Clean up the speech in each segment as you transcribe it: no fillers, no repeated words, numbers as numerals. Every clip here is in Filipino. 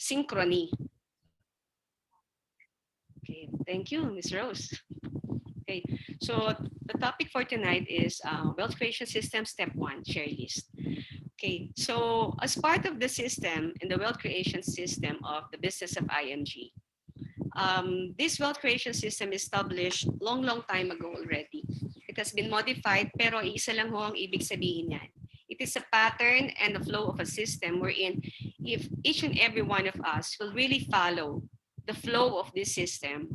synchrony. Okay, thank you, Ms. Rose. Okay, so the topic for tonight is wealth creation system step 1, share list. Okay, so as part of the system in the wealth creation system of the business of IMG, this wealth creation system established long time ago already. It has been modified, pero isa lang ho ang ibig sabihin niyan. It is a pattern and a flow of a system wherein if each and every one of us will really follow the flow of this system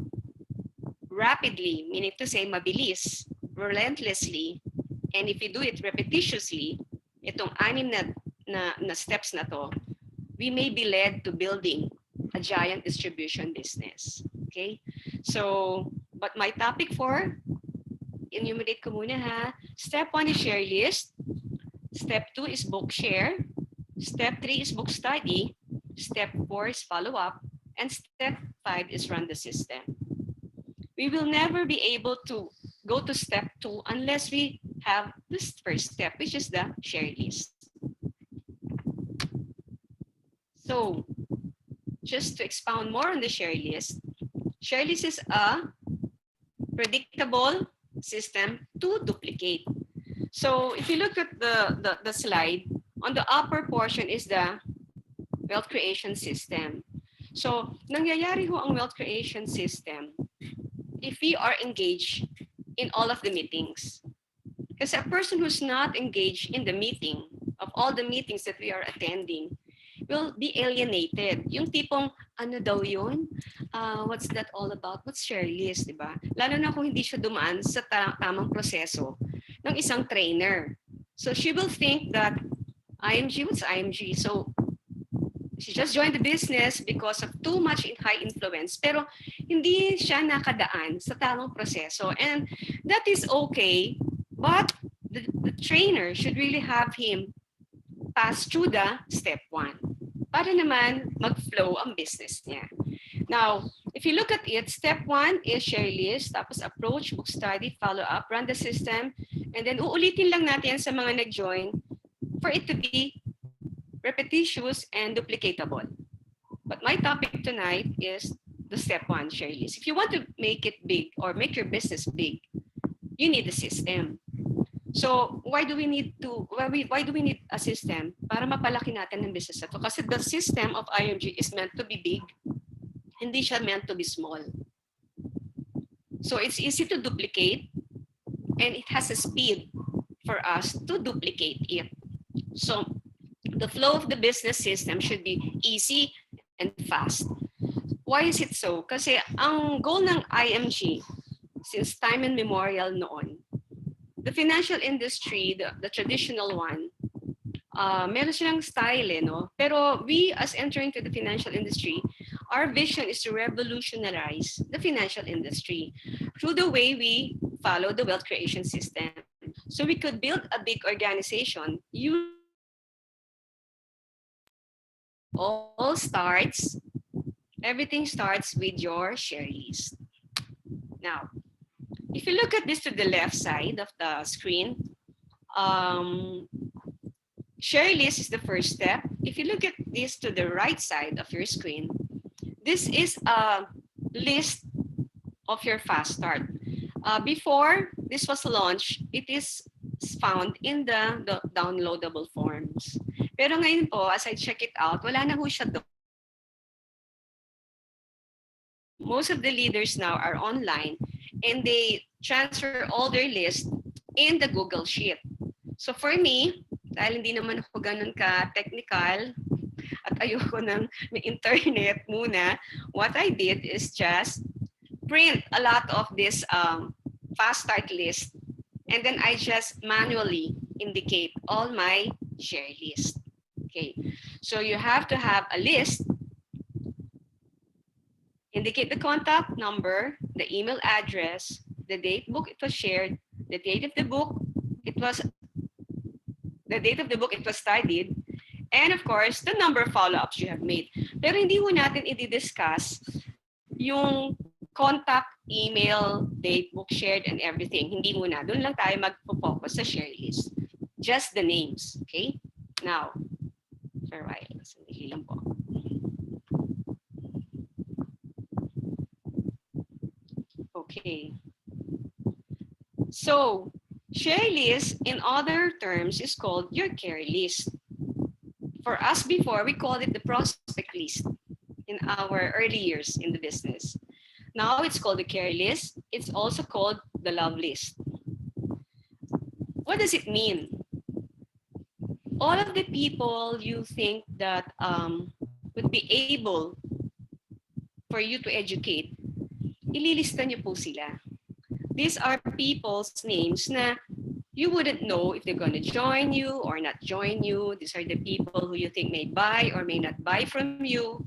rapidly, meaning to say mabilis, relentlessly, and if you do it repetitiously, itong anim na steps na to, we may be led to building a giant distribution business. Okay? So, but my topic for, enumerate ko muna ha. Step 1 is share list. Step 2 is book share. Step 3 is book study. Step 4 is follow up. And step 5 is run the system. We will never be able to go to step 2 unless we have this first step, which is the share list. So, just to expound more on the share list is a predictable system to duplicate. So if you look at the slide, on the upper portion is the wealth creation system. So nangyayari ho ang wealth creation system if we are engaged in all of the meetings. Because a person who's not engaged in the meeting, of all the meetings that we are attending, will be alienated. Yung tipong, ano daw yun? What's that all about? What's share list, di ba? Lalo na kung hindi siya dumaan sa tamang proseso ng isang trainer. So she will think that, IMG, what's IMG? So she just joined the business because of too much high influence. Pero hindi siya nakadaan sa tamang proseso. And that is okay, but the trainer should really have him pass through the step 1 para naman mag-flow ang business niya. Now, if you look at it, step 1 is share list, tapos approach, book study, follow up, run the system, and then uulitin lang natin sa mga nag-join for it to be repetitious and duplicatable. But my topic tonight is the step 1 share list. If you want to make it big or make your business big, you need a system. So why do we need a system para mapalaki natin ang business na to? Kasi the system of IMG is meant to be big, hindi siya meant to be small. So it's easy to duplicate and it has a speed for us to duplicate it. So the flow of the business system should be easy and fast. Why is it so? Kasi ang goal ng IMG since time immemorial noon, the financial industry, the traditional one, meron silang style, no? Pero we, as entering to the financial industry, our vision is to revolutionize the financial industry through the way we follow the wealth creation system. So we could build a big organization. Everything starts with your share list. Now, if you look at this to the left side of the screen, share list is the first step. If you look at this to the right side of your screen, this is a list of your fast start. Before this was launched, it is found in the downloadable forms. Pero ngayon po, as I check it out, wala na ho siya doon. Most of the leaders now are online and they transfer all their list in the Google Sheet. So for me, dahil hindi naman ako ganun ka-technical at ayoko ng may internet muna, what I did is just print a lot of this fast start list and then I just manually indicate all my share list. Okay, so you have to have a list. Indicate the contact number, the email address, the date book it was shared, the date of the book it was studied, and of course, the number of follow-ups you have made. Pero hindi ho natin i-discuss yung contact, email, date book shared, and everything. Hindi muna. Doon lang tayo mag-focus sa share list. Just the names, okay? Now, for a while, sandali lang po. Okay. So, share list in other terms is called your care list. For us before, we called it the prospect list in our early years in the business. Now it's called the care list. It's also called the love list. What does it mean? All of the people you think that would be able for you to educate, ililista niyo po sila. These are people's names na you wouldn't know if they're going to join you or not join you. These are the people who you think may buy or may not buy from you.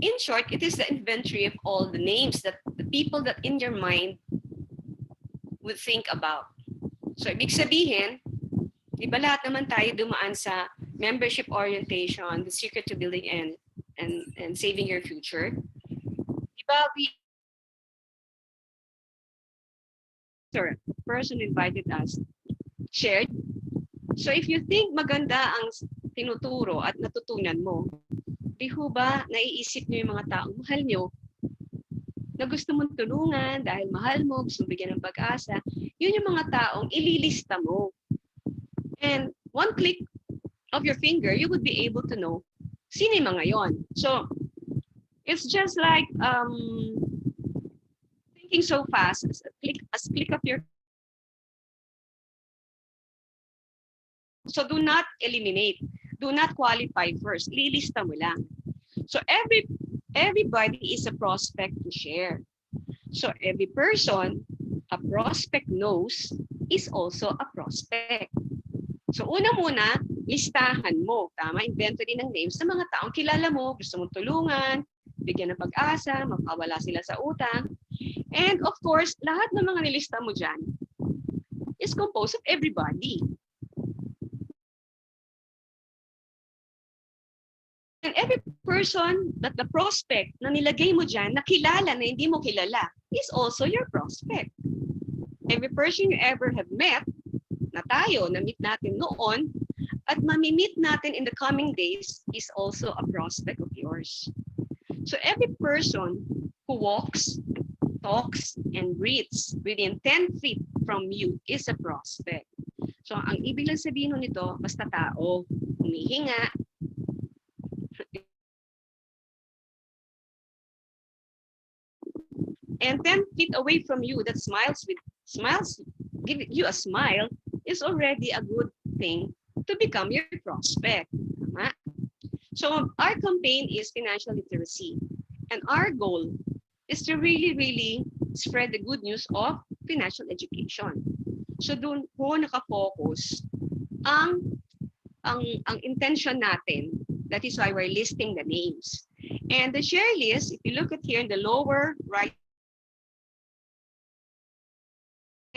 In short, it is the inventory of all the names that the people that in your mind would think about. So, ibig sabihin, di ba lahat naman tayo dumaan sa membership orientation, the secret to building and saving your future? Di ba person invited us, shared. So if you think maganda ang tinuturo at natutunan mo, di ho ba naiisip niyo yung mga taong mahal niyo na gusto mong tulungan dahil mahal mo, gusto mong bigyan ng pag-asa, yun yung mga taong ililista mo. And one click of your finger, you would be able to know sino yung mga yon. So it's just like thinking so fast, as click of your. So do not eliminate, do not qualify first, lilista mo lang. So everybody is a prospect to share. So every person a prospect knows is also a prospect. So una muna, listahan mo, tama, inventory ng names ng mga taong kilala mo, gusto mong tulungan, bigyan ng pag-asa, mapawala sila sa utang. And of course, lahat ng mga nilista mo dyan is composed of everybody. And every person that the prospect na nilagay mo dyan, na kilala na hindi mo kilala, is also your prospect. Every person you ever have met, na tayo, na-meet natin noon, at mamimit natin in the coming days, is also a prospect of yours. So every person who walks, talks, and breathes within 10 feet from you is a prospect. So ang ibig lang sabihin nito, basta tao, humihinga, and 10 feet away from you that smiles, give you a smile, is already a good thing to become your prospect. So our campaign is financial literacy. And our goal is to really spread the good news of financial education. So doon po nakafocus ang intention natin. That is why we're listing the names. And the share list, if you look at here in the lower right,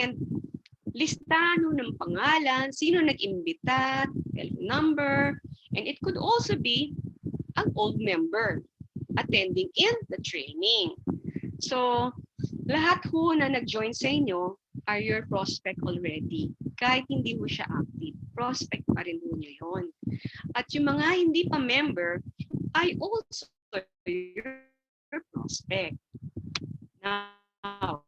and listahan ng pangalan, sino nag-imbita, telephone number, and it could also be an old member attending in the training. So, lahat ho na nag-join sa inyo are your prospect already. Kahit hindi mo siya active, prospect pa rin ho nyo yun. At yung mga hindi pa member, ay also your prospect. Now,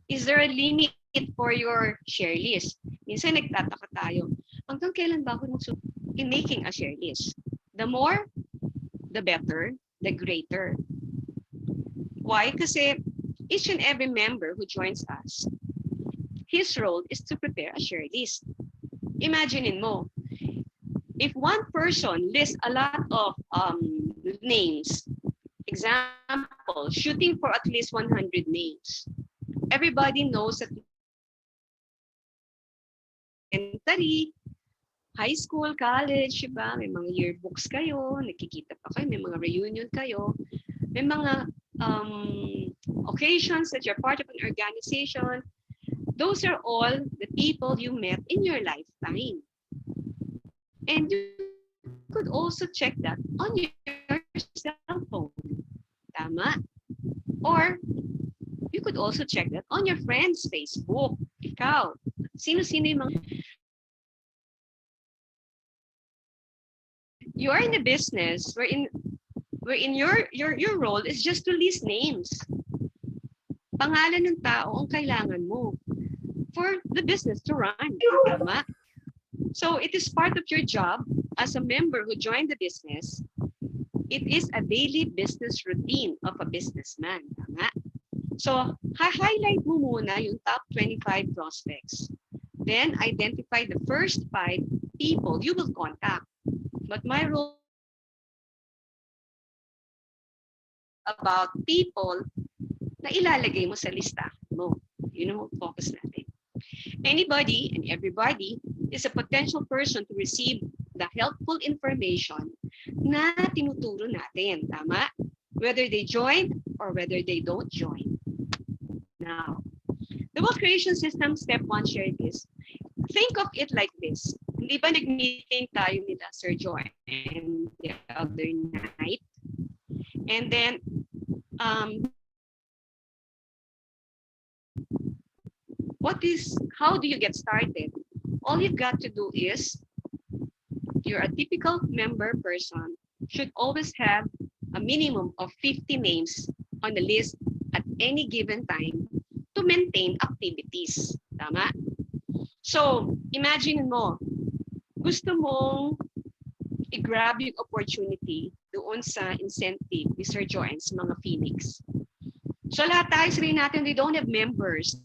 is there a limit for your share list? Minsan nagtataka tayo, hanggang kailan ba ako in making a share list? The more, the better, the greater. Why? Kasi each and every member who joins us, his role is to prepare a share list. Imagine mo, if one person lists a lot of names, example, shooting for at least 100 names, everybody knows that elementary, high school, college, diba? May mga yearbooks kayo, nakikita pa kayo, may mga reunion kayo, may mga occasions that you're part of an organization. Those are all the people you met in your lifetime. And you could also check that on your cell phone. Tama? Or you could also check that on your friend's Facebook. Ikaw, sino-sino yung mga... You are in a business wherein your role is just to list names. pangalan ng tao ang kailangan mo for the business to run. Tama? So it is part of your job as a member who joined the business. It is a daily business routine of a businessman. Tama? So highlight mo muna yung top 25 prospects. Then identify the first 5 people you will contact. But my role about people na ilalagay mo sa lista mo. Yun ang focus natin. Anybody and everybody is a potential person to receive the helpful information na tinuturo natin. Tama? Whether they join or whether they don't join. Now, the wealth creation system, step 1, share this. Think of it like this. Hindi ba nag-meeting tayo nila Sir Joy and the other night? And then, how do you get started? All you've got to do is, you're a typical member person, should always have a minimum of 50 names on the list at any given time to maintain activities. Tama? So, imagine mo, gusto mong i-grab yung opportunity doon sa incentive ni Sir Joan's mga Phoenix. So, lahat tayo, sabihin natin, we don't have members.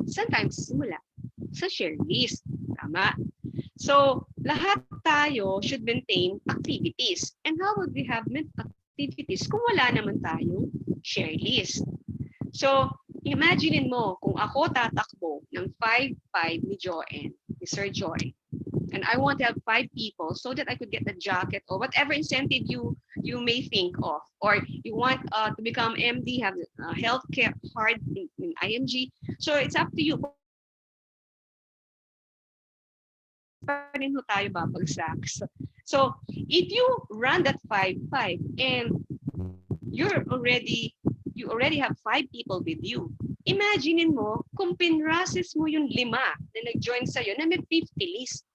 Sometimes, simula sa share list. Tama? So, lahat tayo should maintain activities. And how would we have activities kung wala naman tayong share list? So, imagine mo, kung ako tatakbo ng 5-5 ni Joanne, ni Sir Joy, and I want to have 5 people so that I could get the jacket or whatever incentive you may think of, or you want to become MD, have healthcare card in IMG. So it's up to you. Pa rin ho tayo babagsak. So if you run that 5-5 and you already have 5 people with you, imagine mo kung pinrases mo yung 5 na nag-join sa'yo na may 50 list.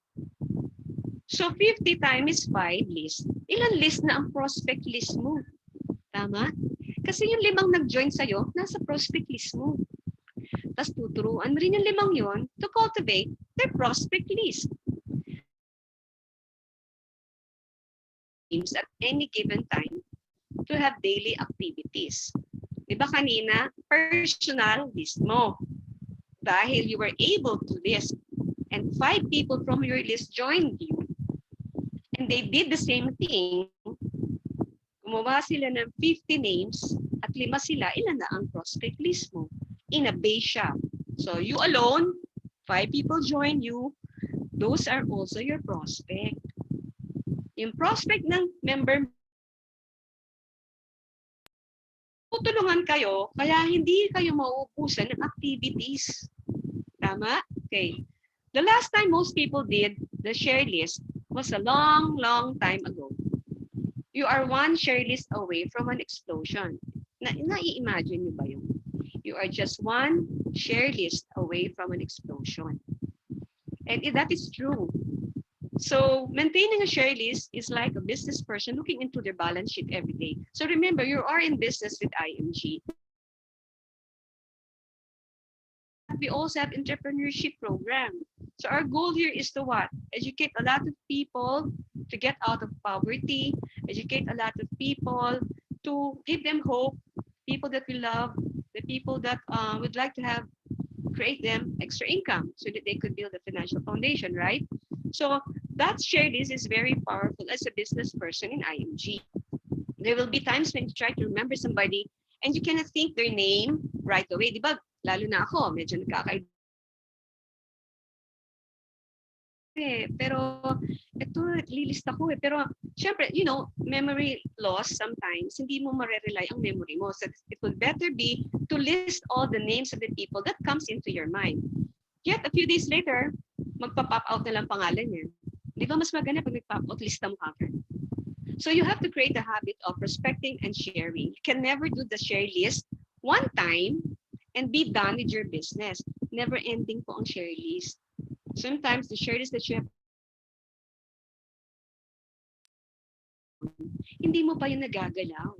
So 50 times 5 list. Ilan list na ang prospect list mo? Tama? Kasi yung 5 nag-join sa'yo, nasa prospect list mo. Tapos tuturuan mo rin yung 5 yon to cultivate their prospect list. At any given time to have daily activities. Diba kanina, personal list mo. Dahil you were able to list and 5 people from your list joined you. And they did the same thing. Gumawa sila ng 50 names at 5 sila, ilan na ang prospect list mo? In a base shop. So you alone, 5 people join you, those are also your prospect. Yung prospect ng member, tutulungan kayo, kaya hindi kayo mauubusan ng activities. Tama? Okay. The last time most people did the share list was a long, long time ago. You are one share list away from an explosion. Nai-imagine niyo ba yun? You are just one share list away from an explosion. And that is true. So maintaining a share list is like a business person looking into their balance sheet every day. So remember, you are in business with IMG. We also have entrepreneurship program. So our goal here is to what? Educate a lot of people to get out of poverty, educate a lot of people to give them hope, people that we love, the people that would like to have, create them extra income so that they could build a financial foundation, right? So that share list is very powerful as a business person in IMG. There will be times when you try to remember somebody and you cannot think their name right away. Di ba? Lalo na ako, medyo nagkakaib. Pero ito, lilista ko eh. Pero syempre, you know, memory loss sometimes, hindi mo marerely ang memory mo. So it would better be to list all the names of the people that comes into your mind. Yet a few days later, magpa-pop out na lang pangalan niya. Di ba mas maganda pag nag-pop out, lista mo agad. So you have to create a habit of prospecting and sharing. You can never do the share list one time and be done with your business. Never ending po ang share list. Sometimes the share list that you have, hindi mo pa yun nagagalaw.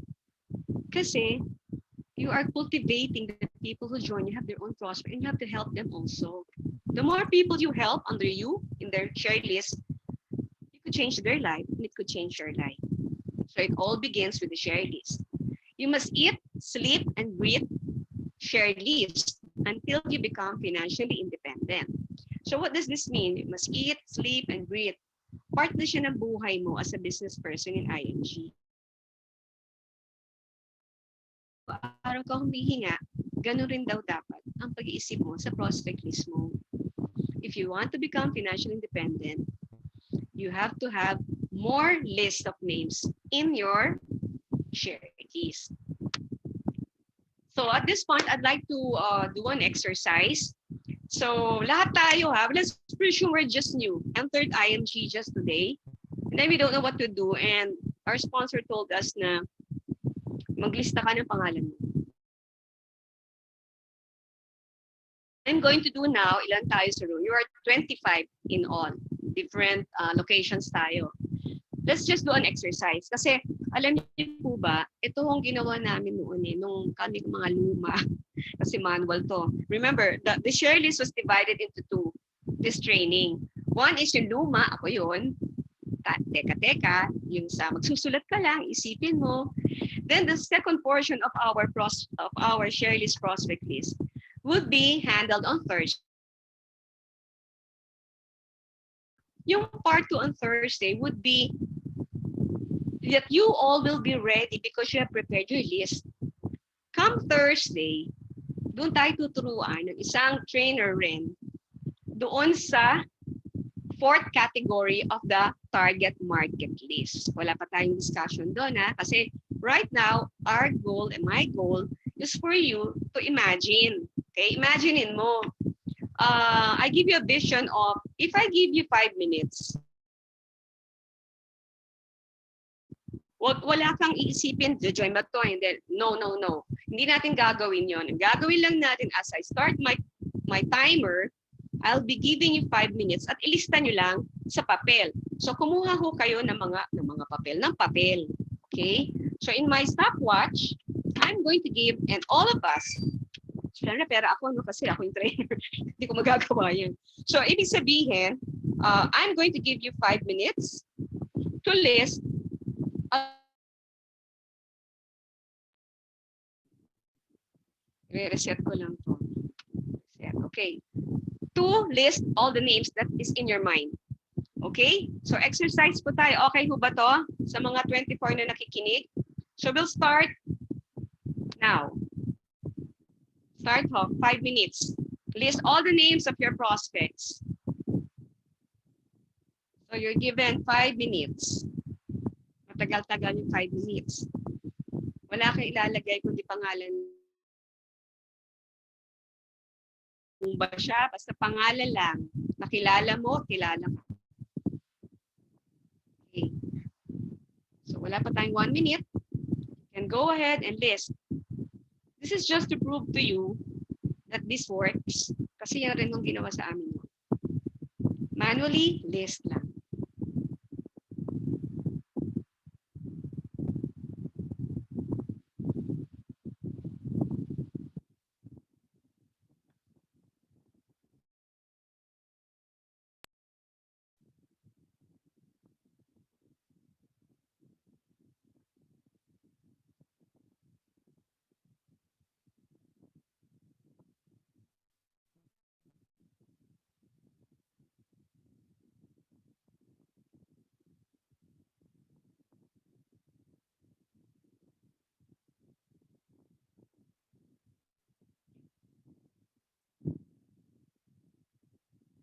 Kasi you are cultivating the people who join you have their own prospect and you have to help them also. The more people you help under you in their share list, you could change their life and it could change your life. So it all begins with the share list. You must eat, sleep, and breathe share list until you become financially independent. So what does this mean? You must eat, sleep, and breathe. Part na siya ng buhay mo as a business person in ING. Araw ka humihinga, ganun rin daw dapat ang pag-iisip mo sa prospect list mo. If you want to become financially independent, you have to have more list of names in your share list. So at this point, I'd like to do an exercise. So lahat tayo let's presume we're just new, entered IMG just today, and then we don't know what to do, and our sponsor told us na maglista ka ng pangalan mo. I'm going to do now, ilan tayo sa room? You are 25 in all, different locations tayo. Let's just do an exercise. Kasi alam niyo po ba, ito ang ginawa namin noon nung kami mga luma. Kasi manual to. Remember, the share list was divided into two, this training. One is yung luma, ako yun. Teka, yung sa magsusulat ka lang, isipin mo. Then the second portion of our share list prospect list would be handled on Thursday. Yung part 2 on Thursday would be that you all will be ready because you have prepared your list. Come Thursday, doon tayo tuturuan ng isang trainer rin doon sa fourth category of the target market list. Wala pa tayong discussion doon kasi right now, our goal and my goal is for you to imagine. Okay, imaginein mo. I give you a vision of, if I give you 5 minutes, wala kang iisipin, join ba to? And then, no. Hindi natin gagawin yon. Gagawin lang natin as I start my timer, I'll be giving you 5 minutes at ilista nyo lang sa papel. So, kumuha ho kayo ng mga papel. Okay? So, in my stopwatch, I'm going to give, and all of us, syempre, pera ako, kasi ako yung trainer. Hindi ko magagawa yan. So, ibig sabihin, I'm going to give you 5 minutes to list reset ko lang to. Okay. To list all the names that is in your mind. Okay? So exercise po tayo. Okay ho ba to? Sa mga 24 na nakikinig? So we'll start now. Start ho, 5 minutes. List all the names of your prospects. So you're given 5 minutes. Matagal-tagal yung 5 minutes. Wala kang ilalagay kundi pangalan. Kung ba siya, basta pangalan lang. Nakilala mo, kilala mo. Okay. So wala pa tayong 1 minute. You can go ahead and list. This is just to prove to you that this works. Kasi yan rin yung ginawa sa amin. Manually, list lang.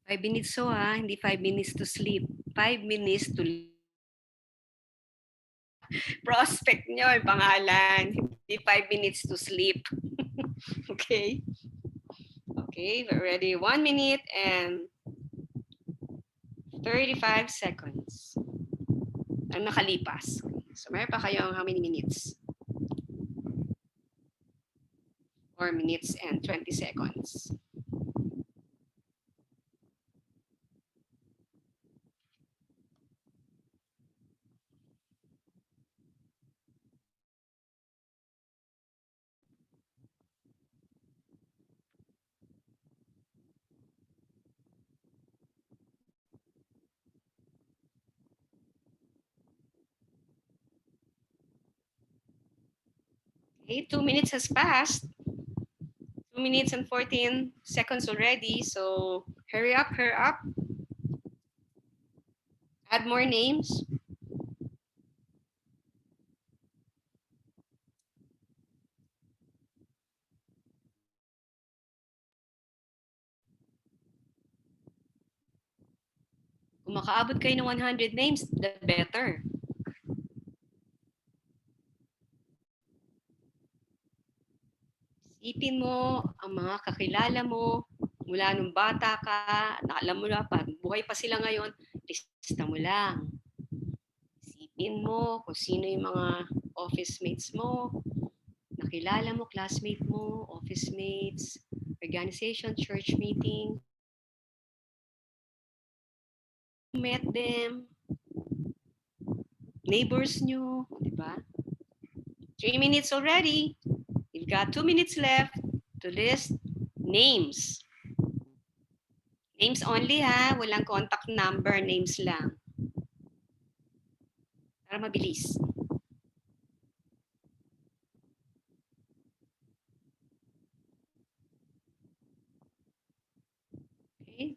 Five minutes hindi 5 minutes to sleep. 5 minutes to prospect nyo yung pangalan. Hindi 5 minutes to sleep. Okay? Okay, we're ready. 1 minute and 35 seconds. Ang nakalipas. So, meron pa kayong how many minutes? 4 minutes and 20 seconds. Okay, 2 minutes has passed. 2 minutes and 14 seconds already. So hurry up, hurry up. Add more names. Kung makaabot kayo ng 100 names, the better. Isipin mo ang mga kakilala mo mula nung bata ka, na alam mo na pa, buhay pa sila ngayon, lista mo lang. Isipin mo kung sino yung mga office mates mo, nakilala mo, classmate mo, office mates, organization, church meeting, met them, neighbors nyo, di ba? 3 minutes already. You've got 2 minutes left to list names. Names only ha, walang contact number, names lang. Para mabilis. Okay?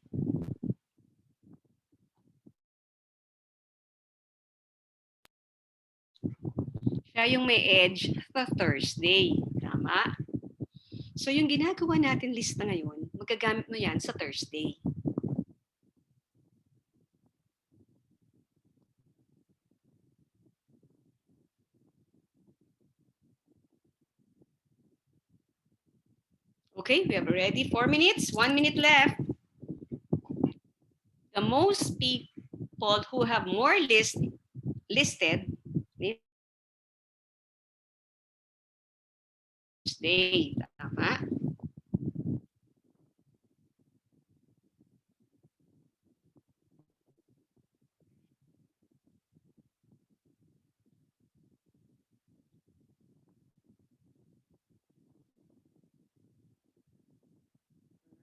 Siya yung may edge sa Thursday. Tama? So yung ginagawa natin lista ngayon, magagamit mo yan sa Thursday. Okay, we have already 4 minutes, 1 minute left. The most people who have more listed Thursday. Tama?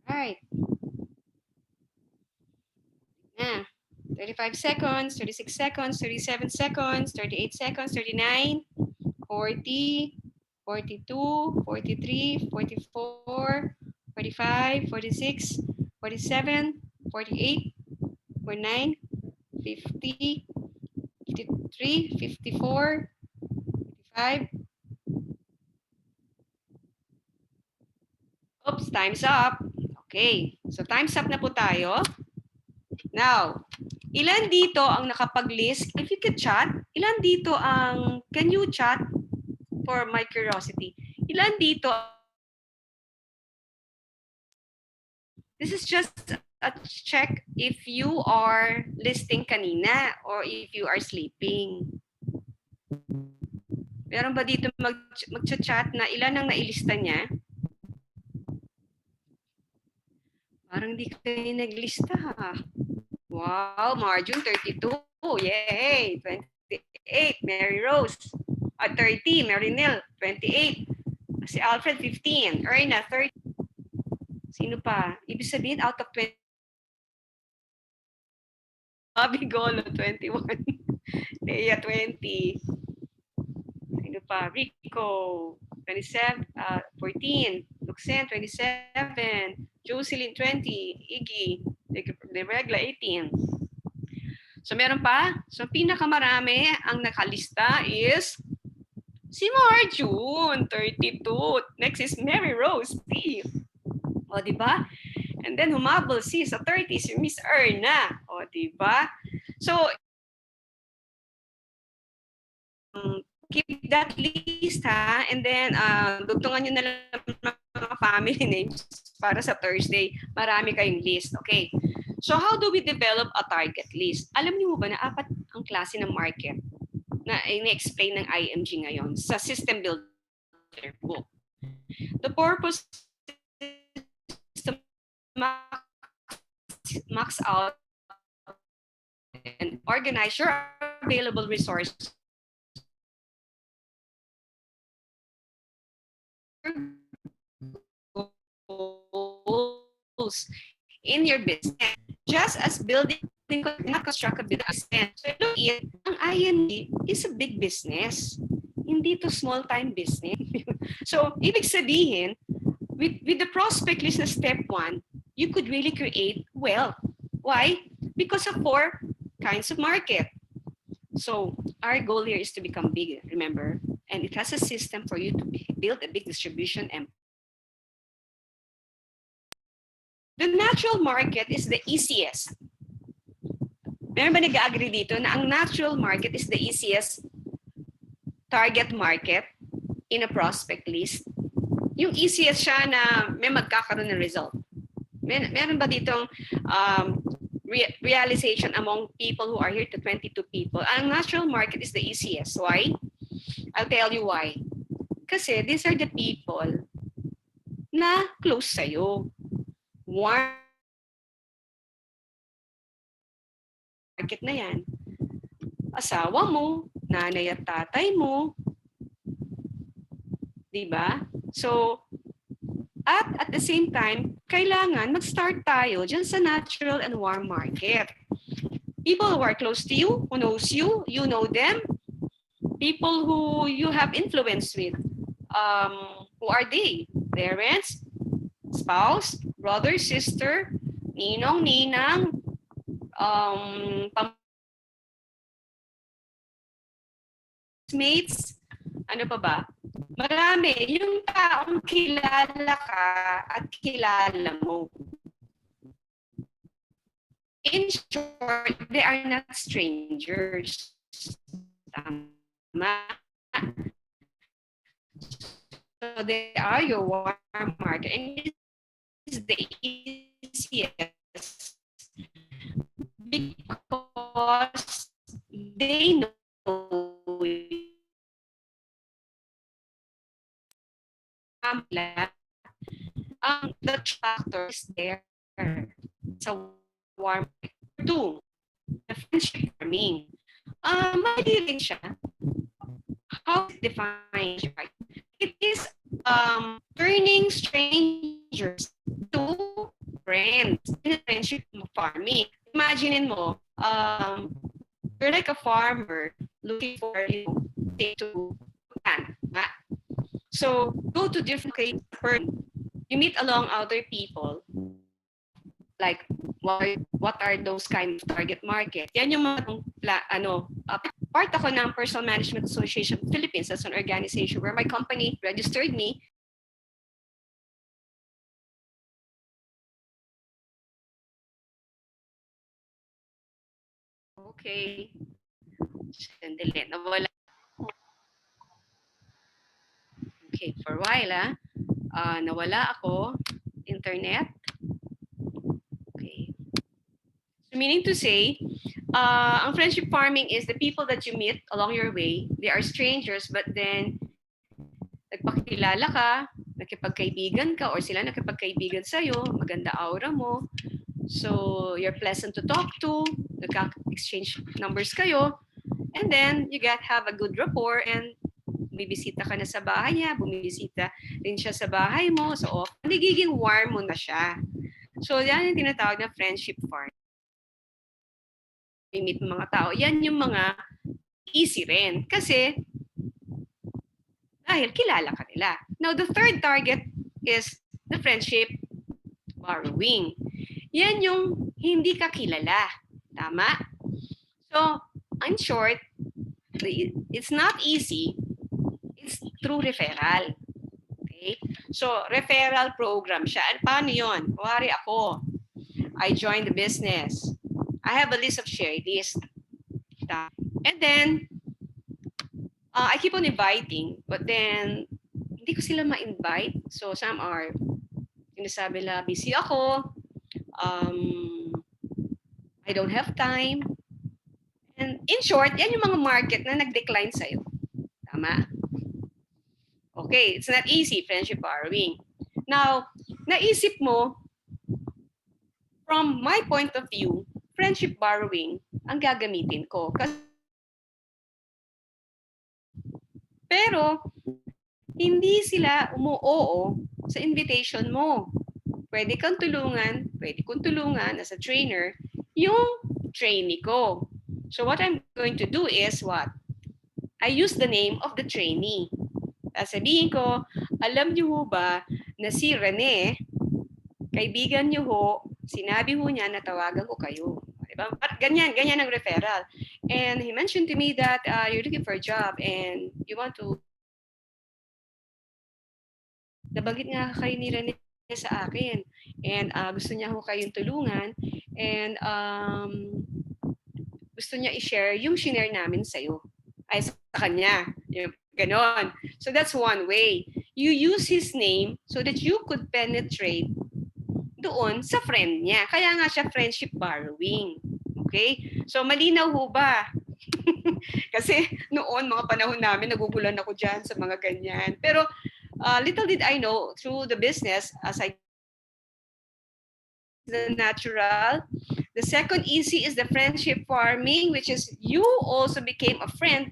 Right. Na. 35 seconds, 36 seconds, 37 seconds, 38 seconds, 39, 40, 42, 43, 44, 45, 46, 47, 48, 49, 50, 53, 54, 55. Oops, time's up. Okay, so time's up na po tayo. Now, ilan dito ang nakapag-list? If you could chat, ilan dito ang, can you chat for my curiosity? Ilan dito? This is just a check if you are listing kanina or if you are sleeping. Meron ba dito mag-chat na ilan ang nailista niya? Parang di kayo naglista ha. Wow, Marjun 32. Yay! 28, Mary Rose. 30, Marinel 28. Si Alfred 15. Erna 30. Sino pa? Ibig sabihin out of 20. Bobby Golo 21. Leia 20. Sino pa? Rico 27, 14. Luxen 27. Jocelyn 20. Iggy De Regla 18. So meron pa? So pinakamarami ang nakalista is si Marjun 32. Next is Mary Rose P. O di ba? And then humabol si sa 30 si Miss Erna. O di ba? So keep that list ha, and then dugtungan nyo na lang mga family names para sa Thursday. Marami kayong list, okay? So how do we develop a target list? Alam niyo ba na 4 ang klase ng market na ini-explain ng IMG ngayon sa System Builder book? The purpose is to max out and organize your available resources goals in your business. Just as building not construct a business. So look at ang IMG is a big business. hindi to small-time business. So, ibig sabihin, with the prospect list na step 1, you could really create wealth. Why? Because of 4 kinds of market. So, our goal here is to become big, remember? And it has a system for you to build a big distribution and the natural market is the easiest. Meron ba nag-agree dito na ang natural market is the easiest target market in a prospect list? Yung easiest siya na may magkakaroon ng result. Meron ba ditong realization among people who are here to 22 people? Ang natural market is the easiest. Why? I'll tell you why. Kasi these are the people na close sa'yo. Warm market na yan. Asawa mo, nanay at tatay mo. Diba? So, at the same time, kailangan mag-start tayo dyan sa natural and warm market. People who are close to you, who knows you, you know them. People who you have influence with. Who are they? Parents, spouse, brother, sister, ninong, ninang, mates, ano pa ba? Marami. Yung taong kilala ka at kilala mo. In short, they are not strangers. Tama. So they are your warm market. And it is the easiest because they know the factor is there. So warm. 2, the friendship farming. Mali siya. How is it defined? It is turning strangers to friends in a friendship farming. Imagine mo, you're like a farmer looking for to plant. So go to different places. You meet along other people. Like what are those kind of target market? Yan yung mga part ako ng Personal Management Association of Philippines. That's an organization where my company registered me. Okay. Sandali, nawala. Okay, for a while, nawala ako. Internet. Okay. So meaning to say, ang friendship farming is the people that you meet along your way. They are strangers, but then nagpakilala ka, nakipagkaibigan ka, or sila nakipagkaibigan sa'yo, maganda aura mo. So you're pleasant to talk to, nagka-exchange numbers kayo, and then you have a good rapport, and bumibisita ka na sa bahay niya, bumibisita rin siya sa bahay mo, so nagiging warm mo na siya. So yan yung tinatawag na friendship farm. Meet ng mga tao, yan yung mga easy rin. Kasi dahil kilala ka nila. Now, the third target is the friendship borrowing. Yan yung hindi ka kilala. Tama? So, in short, it's not easy. It's through referral. Okay? So, referral program siya. And paano yun? Kuwari ako, I joined the business. I have a list of Sharelist. And then, I keep on inviting, but then, hindi ko sila ma-invite. So, some are, sinasabi na, busy ako, I don't have time. And in short, yan yung mga market na nag-decline sa'yo. Tama? Okay, it's not easy, friendship borrowing. Now, naisip mo, from my point of view, friendship borrowing ang gagamitin ko. Pero, hindi sila umuoo sa invitation mo. Pwede kang tulungan, pwede kong tulungan as a trainer, yung trainee ko. So what I'm going to do is what? I use the name of the trainee. Sabihin ko, alam niyo ho ba na si Rene, kaibigan niyo ho, sinabi ho niya na tawagan ko kayo. Diba? Ganyan ang referral. And he mentioned to me that you're looking for a job and you want to, nabanggit nga kayo ni Rene sa akin. And gusto niya ho kayong tulungan. And gusto niya i-share yung shinare namin sa'yo. Ay, sa kanya. Yung ganon. So that's one way. You use his name so that you could penetrate doon sa friend niya. Kaya nga siya friendship borrowing. Okay? So malinaw ho ba? Kasi noon, mga panahon namin, nagugulan ako dyan sa mga ganyan. Pero little did I know, through the business, as I the natural. The second easy is the friendship farming, which is you also became a friend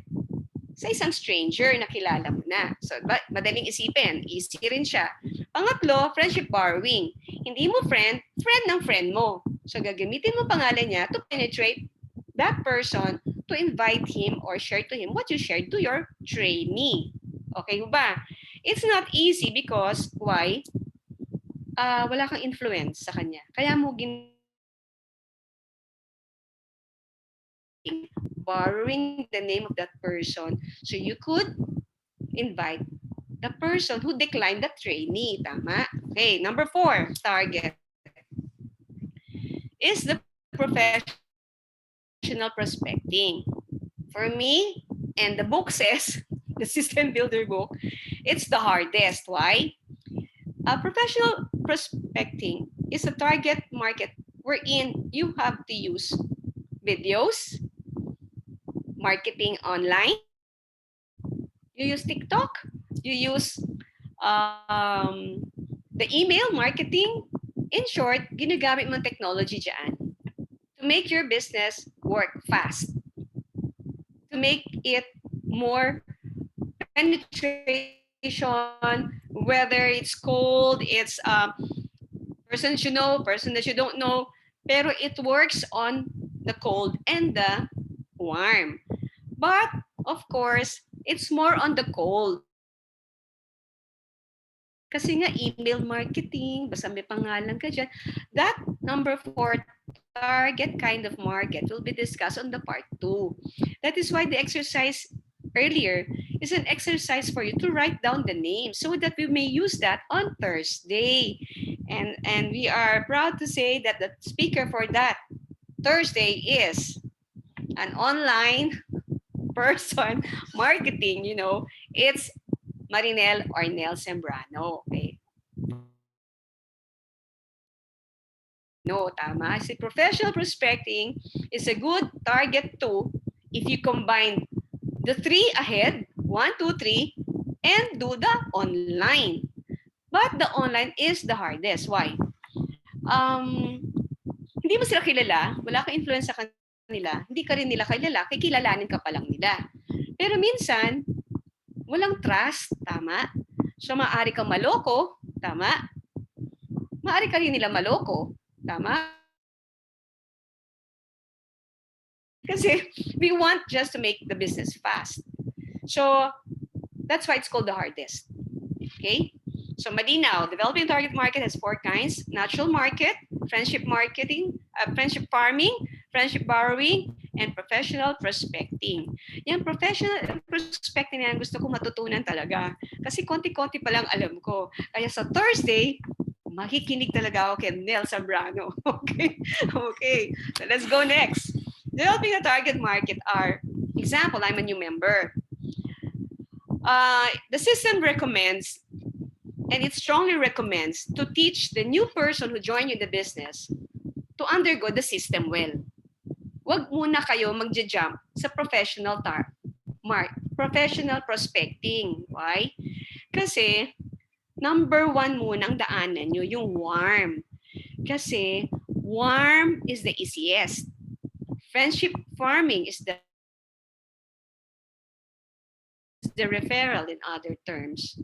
sa isang stranger na kilala mo na. So, madaling isipin, easy rin siya. Pangatlo, friendship borrowing. Hindi mo friend, friend ng friend mo. So, gagamitin mo pangalan niya to penetrate that person to invite him or share to him what you shared to your trainee. Okay ba? It's not easy because, why? Wala kang influence sa kanya. Kaya mo borrowing the name of that person so you could invite the person who declined the trainee. Tama? Okay, number 4, target. Is the professional prospecting. For me, and the book says, the System Builder book, it's the hardest. Why? Professional prospecting is a target market wherein you have to use videos, marketing online, you use TikTok, you use the email marketing. In short, ginagamit mo technology dyan to make your business work fast, to make it more penetration, whether it's cold, it's person that you know, person that you don't know, pero it works on the cold and the warm. But, of course, it's more on the cold. Kasi nga, email marketing, basta may pangalan ka dyan, that number 4 target kind of market will be discussed on the part 2. That is why the exercise earlier is an exercise for you to write down the name so that we may use that on Thursday. And we are proud to say that the speaker for that Thursday is an online person marketing, it's Marinel or Nel Sembrano. Okay. No, tama. Si professional prospecting is a good target too if you combine the 3 ahead, 1, 2, 3, and do the online. But the online is the hardest. Why? Hindi mo sila kilala, wala kang influence sa kanila, hindi ka rin nila kilala, kikilalanin ka pa lang nila. Pero minsan, walang trust, tama? So maaari kang maloko, tama? Maaari ka rin nila maloko, tama? Kasi we want just to make the business fast. So that's why it's called the hardest. Okay? So malinaw, developing target market has 4 kinds: natural market, friendship marketing, friendship farming, friendship borrowing, and professional prospecting. Yung professional prospecting na yan, gusto ko matutunan talaga. Kasi konti-konti pa lang alam ko. Kaya sa Thursday, makikinig talaga ako kay Nel Zambrano. Okay? Okay. So let's go next. Developing a target market are, example, I'm a new member. The system recommends, and it strongly recommends, to teach the new person who joined you in the business to undergo the system well. Wag muna kayo magja-jump sa professional prospecting. Why? Kasi number 1 munang daanan nyo, yung warm. Kasi warm is the easiest. Friendship farming is the referral, in other terms.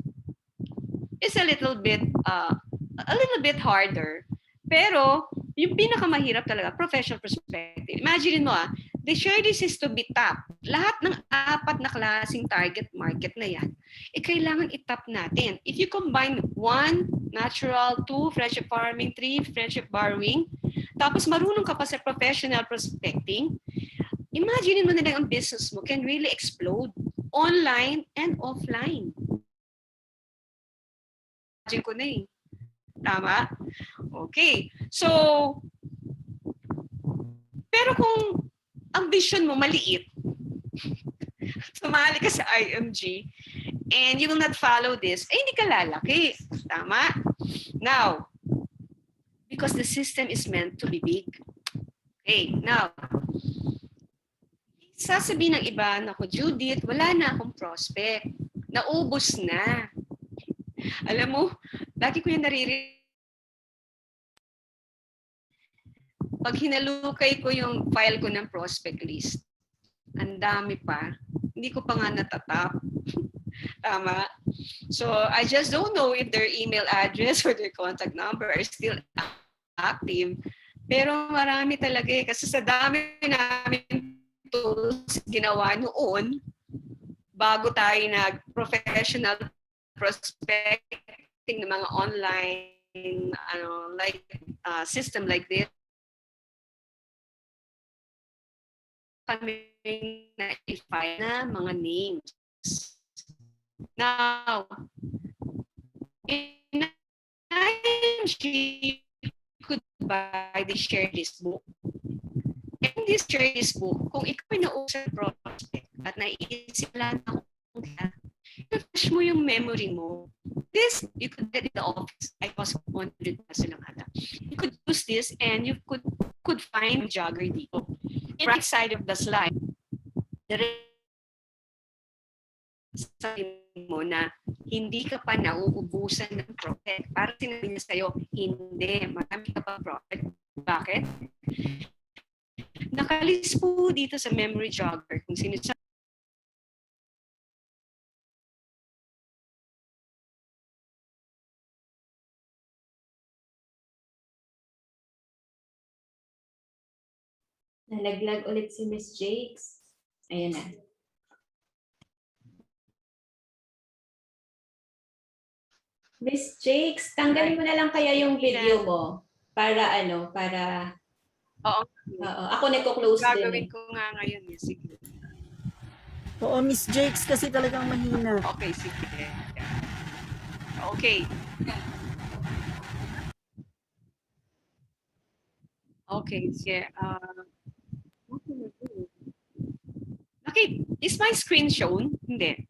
It's a little bit harder. Pero yung pinakamahirap talaga, professional perspective. Imagine mo the share list is to be tapped. Lahat ng 4 na klaseng target market na yan, kailangan itap natin. If you combine 1, natural, 2, friendship farming, 3, friendship borrowing, tapos marunong ka pa sa professional prospecting, imagine mo na lang ang business mo can really explode online and offline. Imagine ko na eh. Tama? Okay. So, pero kung ang vision mo maliit, sumali ka sa IMG, and you will not follow this, hindi ka lalaki. Tama? Now, because the system is meant to be big. Okay, now, sasabihin ng iba, naku, Judith, wala na akong prospect. Naubos na. Alam mo, lagi ko yung naririnig. Pag hinalukay ko yung file ko ng prospect list, ang dami pa. Hindi ko pa nga natatap. Tama? So, I just don't know if their email address or their contact number are still active. Pero marami talaga eh. Kasi sa dami namin tools ginawa noon, bago tayo nag-professional prospecting ng mga online system like this, kami na-file na mga names. Now, in IMG, you could buy the Sharelist book. In this Sharelist book, kung ikaw ay nausap prospect at naiisip lang akong refresh mo yung memory mo. This, you could get in the office. I cost 100 peso lang ata. You could use this and you could find jogger dito. In the right side of the slide, sabi mo na hindi ka pa nauubusan ng project. Para sinabi niya sa'yo, hindi, marami ka pa project. Bakit? Nakalis po dito sa memory jogger kung sino siya. Nalaglag ulit si Miss Jakes. Ayan na. Miss Jakes, tanggalin mo na lang kaya yung video mo para para Oo. ako nagko-close din. Gagawin ko nga ngayon. Sige. Oo, Miss Jakes kasi talagang mahina. Okay, sige. Okay. Okay, sige. Okay, is my screen shown? Hindi.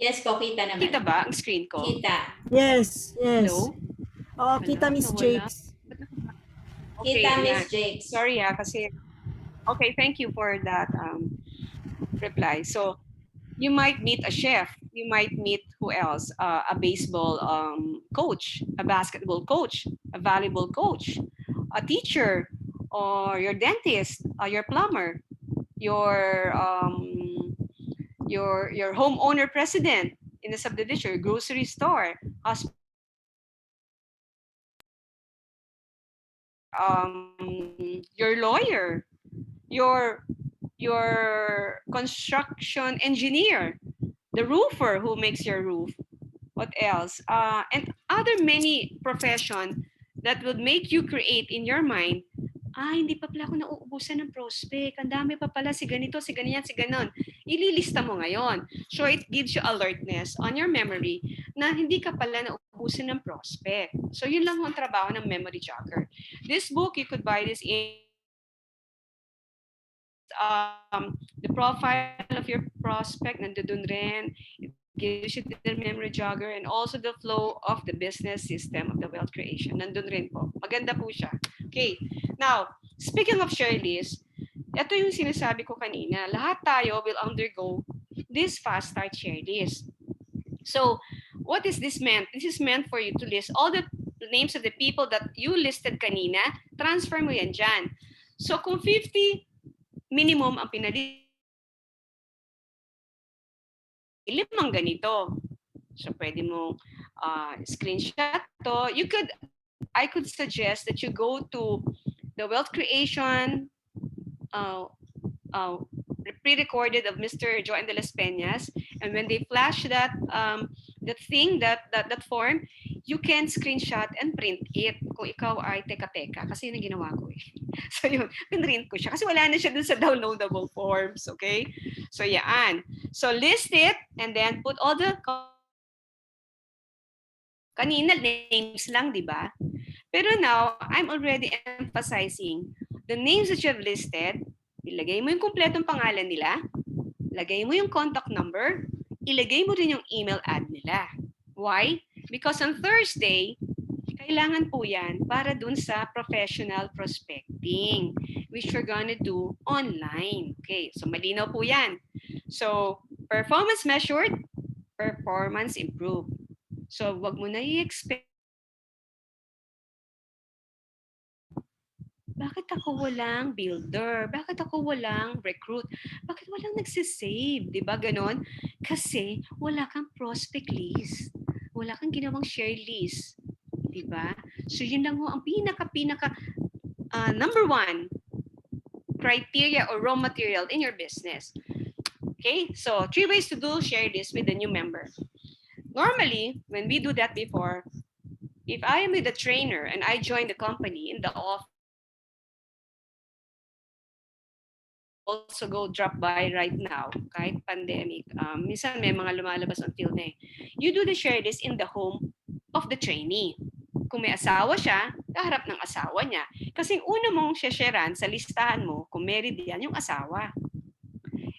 Yes po, kita naman. Kita ba ang screen ko? Kita. Yes, yes. Hello? Oo, kita Miss Jakes. Okay, Kita, Miss yan. Jakes. Sorry kasi... Okay, thank you for that reply. So, you might meet a chef. You might meet who else? A baseball coach, a basketball coach, a volleyball coach, a teacher, or your dentist, your plumber, your homeowner president in the subdivision, your grocery store, your lawyer, your construction engineer, the roofer who makes your roof. What else? And other many profession that would make you create in your mind, hindi pa pala ako nauubusan ng prospect. Ang dami pa pala si ganito, si ganyan, si ganon. Ililista mo ngayon. So it gives you alertness on your memory na hindi ka pala nauubusan ng prospect. So yun lang ang trabaho ng memory jogger. This book, you could buy this in the profile of your prospect, nandun rin. It gives you the memory jogger and also the flow of the business system of the wealth creation. Nandun rin po. Maganda po siya. Okay. Now, speaking of Sharelist, ito yung sinasabi ko kanina. Lahat tayo will undergo this fast start Sharelist. So, what is this meant? This is meant for you to list all the names of the people that you listed kanina. Transfer mo yan dyan. So, kung 50 minimum ang pinali, 5 ganito. So, pwede mong screenshot to. I could suggest that you go to the wealth creation uh, pre-recorded of Mr. Joan de las Peñas, and when they flash that that form, you can screenshot and print it kung ikaw ay teka-teka, kasi yun ang ginawa ko eh. So yun, pinrint ko siya kasi wala na siya dun sa downloadable forms, okay? So yan. So list it and then put all the kanina names lang, di ba? Pero now, I'm already emphasizing the names that you have listed. Ilagay mo yung kumpletong pangalan nila, lagay mo yung contact number, ilagay mo rin yung email ad nila. Why? Because on Thursday, kailangan po yan para dun sa professional prospecting, which we're gonna do online. Okay, so malinaw po yan. So, performance measured, performance improved. So, wag mo na i-expect, bakit ako walang builder? Bakit ako walang recruit? Bakit walang nagsisave? Di ba ganon? Kasi wala kang prospect list. Wala kang ginawang share list. Di ba? So yun lang ho ang pinaka number one criteria or raw material in your business. Okay? So 3 ways to do share list with the new member. Normally, when we do that before, if I am with a trainer and I join the company in the office, also go drop by right now, kahit pandemic. Minsan may mga lumalabas ang field na eh. You do the share list in the home of the trainee. Kung may asawa siya, kaharap ng asawa niya. Kasi yung una mong sharean sa listahan mo, kung married yan, yung asawa.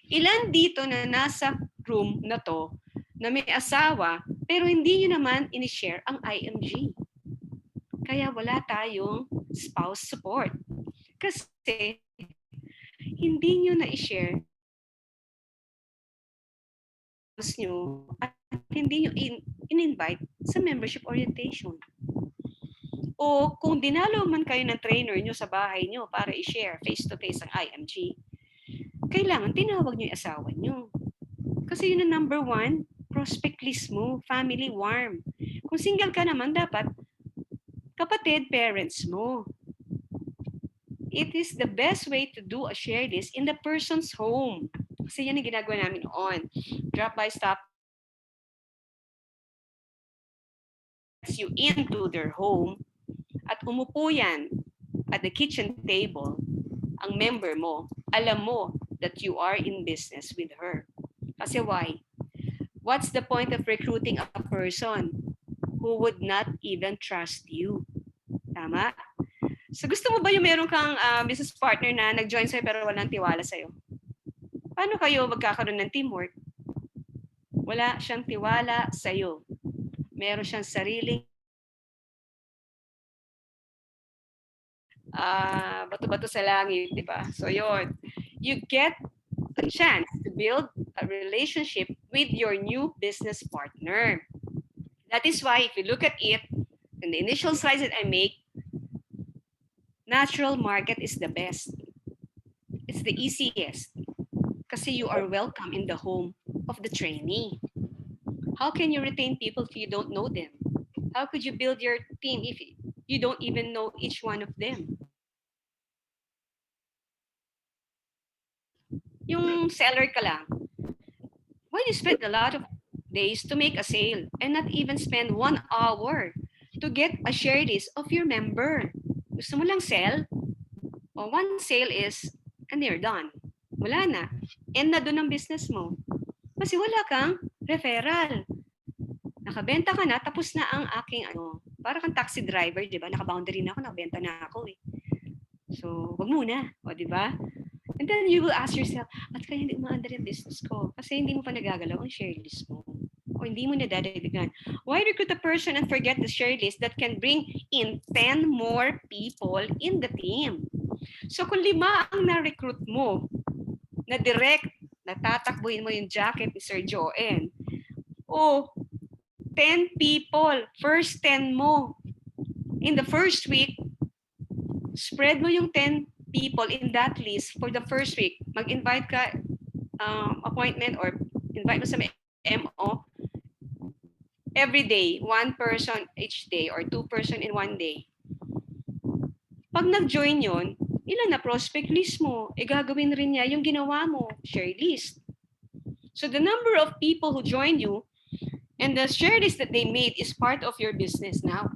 Ilan dito na nasa room na to na may asawa, pero hindi nyo naman in-share ang IMG. Kaya wala tayong spouse support. Kasi hindi nyo na-share nyo at hindi nyo in-invite sa membership orientation. O kung dinalo man kayo ng trainer nyo sa bahay nyo para i-share face-to-face ang IMG, kailangan tinawag nyo yung asawa nyo. Kasi yun ang number one, prospect list mo, family warm. Kung single ka naman, dapat kapatid, parents mo. It is the best way to do a share list in the person's home. Kasi yan ang ginagawa namin noon. Drop by, stop you into their home at umupo yan at the kitchen table, ang member mo, alam mo that you are in business with her. Kasi why? What's the point of recruiting a person who would not even trust you? Tama? So gusto mo ba yung meron kang business partner na nag-join sa'yo pero walang tiwala sa'yo? Paano kayo magkakaroon ng teamwork? Wala siyang tiwala sa'yo. Meron siyang sariling bato-bato sa langit, di ba? So yun, you get a chance to build a relationship with your new business partner. That is why if you look at it, in the initial slides that I make, natural market is the best. It's the easiest. Kasi you are welcome in the home of the trainee. How can you retain people if you don't know them? How could you build your team if you don't even know each one of them? Yung seller ka lang, why you spend a lot of days to make a sale and not even spend 1 hour to get a share list of your member? Gusto mo lang sell? O one sale is, and you're done. Wala na. End na doon ang business mo. Kasi wala kang referral. Nakabenta ka na, tapos na ang aking para kang taxi driver, di ba? Nakaboundary na ako, nakabenta na ako eh. So, wag muna. O, di ba? And then you will ask yourself, at kaya hindi umaandar yung business ko? Kasi hindi mo pa nagagalaw ang share list mo. O hindi mo nadadagdagan. Why recruit a person and forget the share list that can bring in 10 more people in the team? So kung 5 ang na-recruit mo, na direct, natatakbuhin mo yung jacket ni Sir Joen, o 10 people, first 10 mo, in the first week, spread mo yung 10 people in that list for the first week. Mag-invite ka appointment or invite mo sa MO every day, 1 person each day or 2 person in 1 day. Pag nag-join yun, Ilan na prospect list mo? Gagawin rin niya yung ginawa mo, share list. So the number of people who joined you and the share list that they made is part of your business now.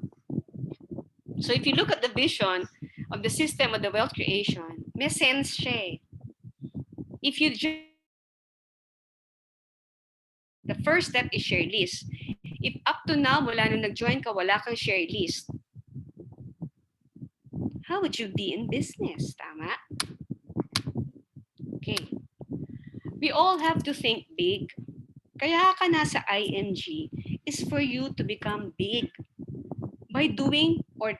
So if you look at the vision of the system of the wealth creation, may sense siya. If you the first step is share list. If up to now, mula nung nag-join ka, wala kang share list, how would you be in business? Tama? Okay. We all have to think big. Kaya ka nasa IMG is for you to become big by doing or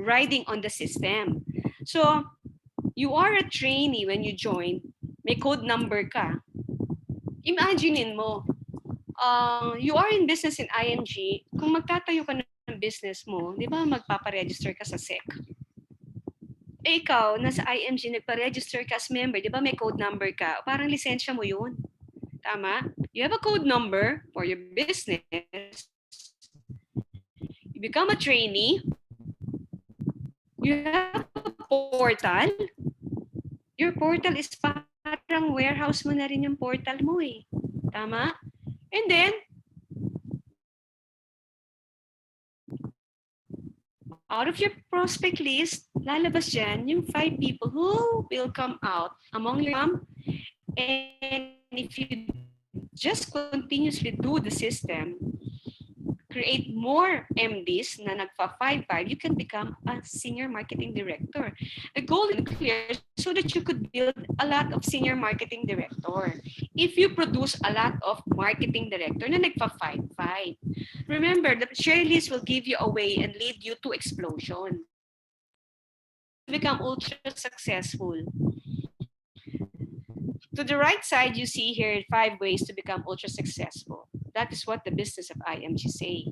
riding on the system. So, you are a trainee when you join, may code number ka. Imaginein mo, you are in business in IMG, kung magtatayo ka ng business mo, di ba magpaparegister ka sa SEC? Ikaw, nasa IMG, nagpa-register ka as member, di ba may code number ka? Parang lisensya mo yun. Tama? You have a code number for your business. You become a trainee. You have a portal. Your portal is parang warehouse mo na rin yung portal mo eh. Tama? And then, out of your prospect list, lalabas dyan yung 5 people who will come out among your and if you just continuously do the system, create more MDs na nagpa-5-5, you can become a senior marketing director. The goal is clear so that you could build a lot of senior marketing director. If you produce a lot of marketing director na nagpa-5-5, remember, the share list will give you a way and lead you to explosion. Become ultra successful. To the right side, you see here 5 ways to become ultra successful. That is what the business of IMG say.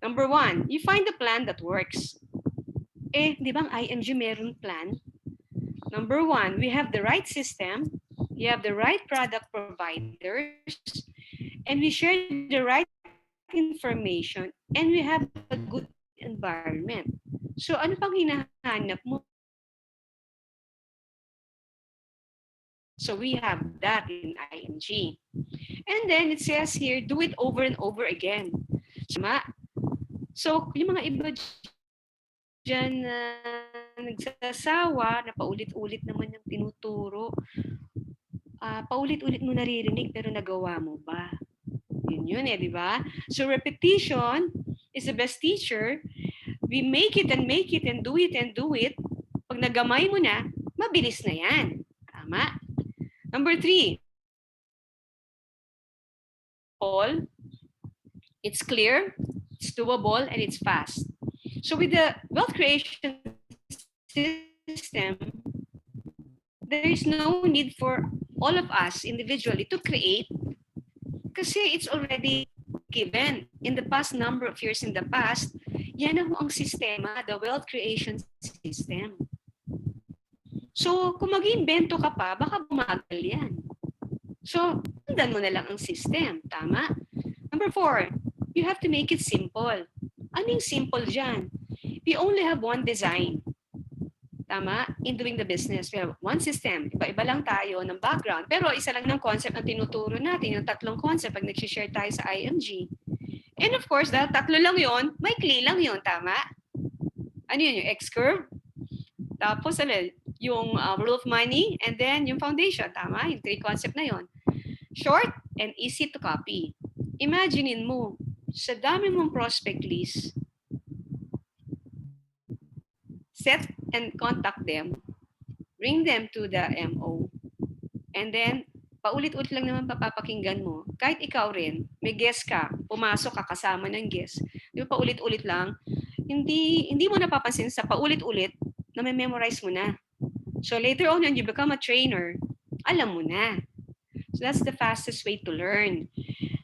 Number 1, you find a plan that works. Di ba ang IMG meron plan? Number 1, we have the right system, you have the right product providers, and we share the right information, and we have a good environment. So ano pang hinahanap mo? So we have that in IMG. And then it says here, do it over and over again. So yung mga iba dyan na nagsasawa, na paulit-ulit naman yung tinuturo, paulit-ulit mo naririnig pero nagawa mo ba? Yun di ba? So repetition is the best teacher. We make it and do it and do it. Pag nagamay mo na, mabilis na yan. Tama? Number 3, it's clear, it's doable, and it's fast. So with the wealth creation system, there is no need for all of us individually to create kasi it's already given. In the past number of years in the past, yan ang sistema, the wealth creation system. So, kung mag-iimbento ka pa, baka bumagal yan. So, sundan mo na lang ang system. Tama? Number 4, you have to make it simple. Ano yung simple dyan? We only have one design. Tama? In doing the business. We have one system. Iba-iba lang tayo ng background. Pero isa lang ng concept ang tinuturo natin. Yung 3 concept pag nag-share tayo sa IMG. And of course, dahil 3 lang yon, maikli lang yon. Tama? Ano yun? Yung X-curve? Tapos yung rule of money, and then yung foundation, tama? Yung 3 concept na yon. Short and easy to copy. Imaginein mo, sa dami mong prospect list, set and contact them, bring them to the MO, and then paulit-ulit lang naman papapakinggan mo. Kahit ikaw rin, may guest ka, pumasok ka kasama ng guest, di ba paulit-ulit lang, hindi mo napapansin sa paulit-ulit na may memorize mo na. So later on, when you become a trainer, alam mo na. So that's the fastest way to learn.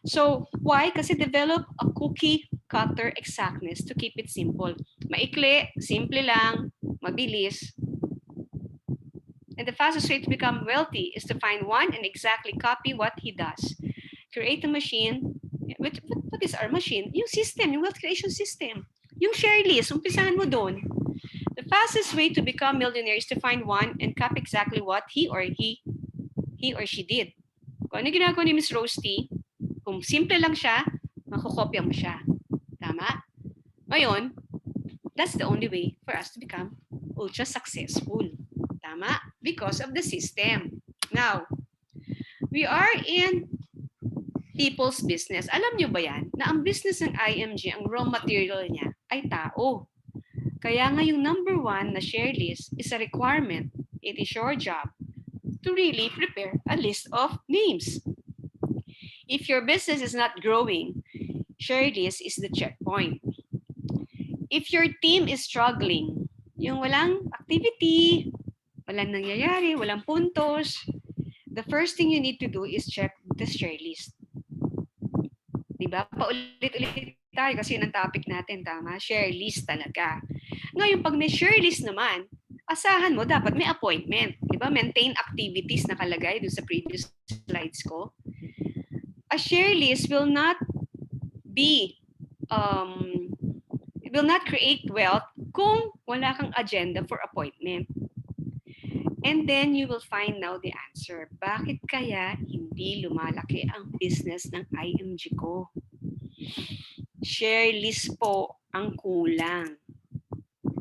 So why? Kasi develop a cookie cutter exactness to keep it simple. Maikli, simple lang, mabilis. And the fastest way to become wealthy is to find one and exactly copy what he does. Create a machine. What is our machine? Yung system, yung wealth creation system. Yung share list, umpisahan mo doon. The fastest way to become millionaire is to find one and copy exactly what he or she did. Kung ano ginagawa ni Miss Roasty, kung simple lang siya, makukopya mo siya. Tama? Ngayon, that's the only way for us to become ultra successful. Tama? Because of the system. Now, we are in people's business. Alam nyo ba yan? Na ang business ng IMG, ang raw material niya ay tao. Kaya nga yung number 1 na share list is a requirement. It is your job to really prepare a list of names. If your business is not growing, share list is the checkpoint. If your team is struggling, yung walang activity, walang nangyayari, walang puntos, the first thing you need to do is check the share list. Diba? Paulit-ulit tayo kasi yun ang topic natin, tama? Share list talaga. Ngayon, pag may share list naman, asahan mo, dapat may appointment. Diba? Maintain activities nakalagay dun sa previous slides ko. A share list will not be, it will not create wealth kung wala kang agenda for appointment. And then you will find now the answer. Bakit kaya hindi lumalaki ang business ng IMG ko? Share list po ang kulang.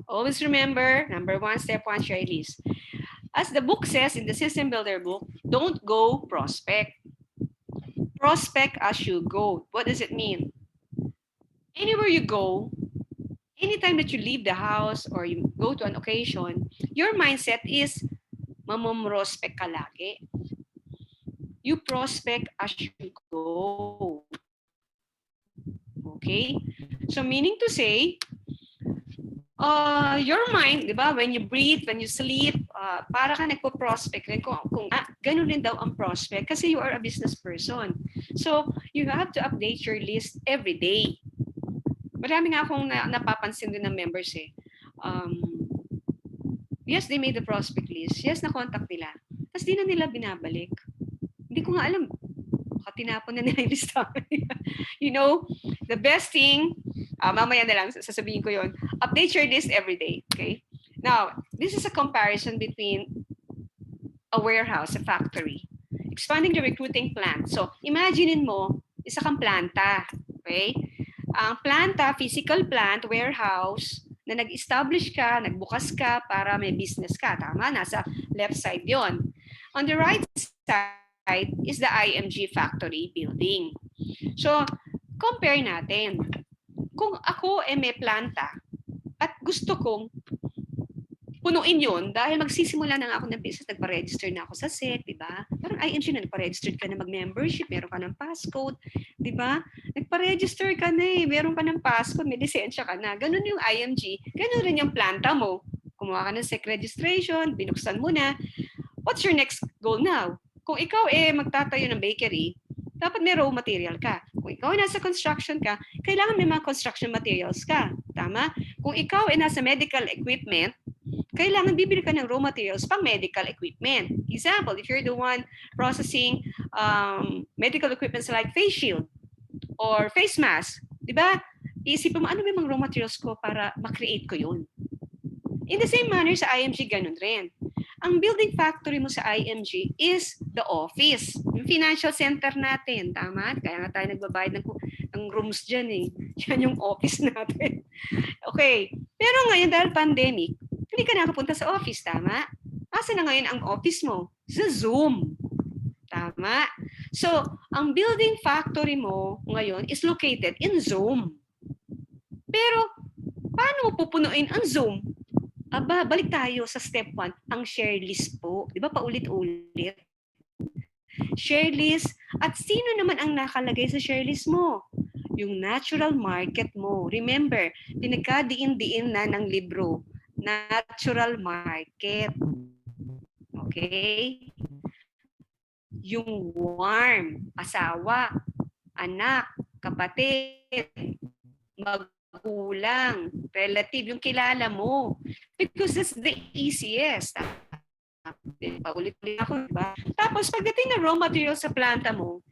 Always remember, number 1, step 1, share list. As the book says in the System Builder book, don't go prospect. Prospect as you go. What does it mean? Anywhere you go, anytime that you leave the house or you go to an occasion, your mindset is mamomrospect ka lagi. You prospect as you go. Okay? So meaning to say, your mind, di ba, when you breathe, when you sleep, para ka nagpo-prospect. Ganun din daw ang prospect kasi you are a business person. So, you have to update your list every day. Marami nga akong napapansin din ng members eh. Yes, they made the prospect list. Yes, na-contact nila. Tapos di na nila binabalik. Hindi ko nga alam. Baka tinapon na nila yung listahan. You know, the best thing, mamaya na lang, sasabihin ko yon. Update your list every day. Okay? Now, this is a comparison between a warehouse, a factory. Expanding the recruiting plant. So, imaginein mo, isa kang planta. Okay? Ang planta, physical plant, warehouse, na nag-establish ka, nagbukas ka para may business ka. Tama? Nasa left side yon. On the right side is the IMG factory building. So, compare natin. Kung ako may planta at gusto kong punuin yun dahil magsisimula na nga ako ng business, nagpa-register na ako sa SEC, di ba? Parang IMG na nagpa-register ka na mag-membership, meron ka ng passcode, di ba? Nagpa-register ka na eh, meron ka ng passcode, may lisensya ka na. Ganun yung IMG, ganun rin yung planta mo. Kumuha ka ng SEC registration, binuksan mo na. What's your next goal now? Kung ikaw magtatayo ng bakery, dapat may raw material ka. Kung ikaw nasa construction ka, kailangan may mga construction materials ka. Tama? Kung ikaw nasa medical equipment, kailangan bibili ka ng raw materials pang medical equipment. Example, if you're the one processing medical equipment like face shield or face mask, di ba? Iisipin mo, ano may mga raw materials ko para makreate ko yun? In the same manner, sa IMG, ganun rin. Ang building factory mo sa IMG is the office. Yung financial center natin, tama? Kaya nga tayo nagbabayad ng rooms dyan eh. Yan yung office natin. Okay. Pero ngayon, dahil pandemic, hindi ka nakapunta sa office, tama? Asa na ngayon ang office mo? Sa Zoom. Tama? So, ang building factory mo ngayon is located in Zoom. Pero, paano mo pupunuin ang Zoom? Aba, balik tayo sa step 1, ang share list po. Di ba paulit-ulit? Share list. At sino naman ang nakalagay sa share list mo? Yung natural market mo. Remember, pinagkadiin-diin na ng libro. Natural market. Okay? Yung warm, asawa, anak, kapatid, magulang, relative, yung kilala mo. Because that's the easiest. Paulit-ulit ako, diba? Tapos, pagdating na raw materials sa planta mo,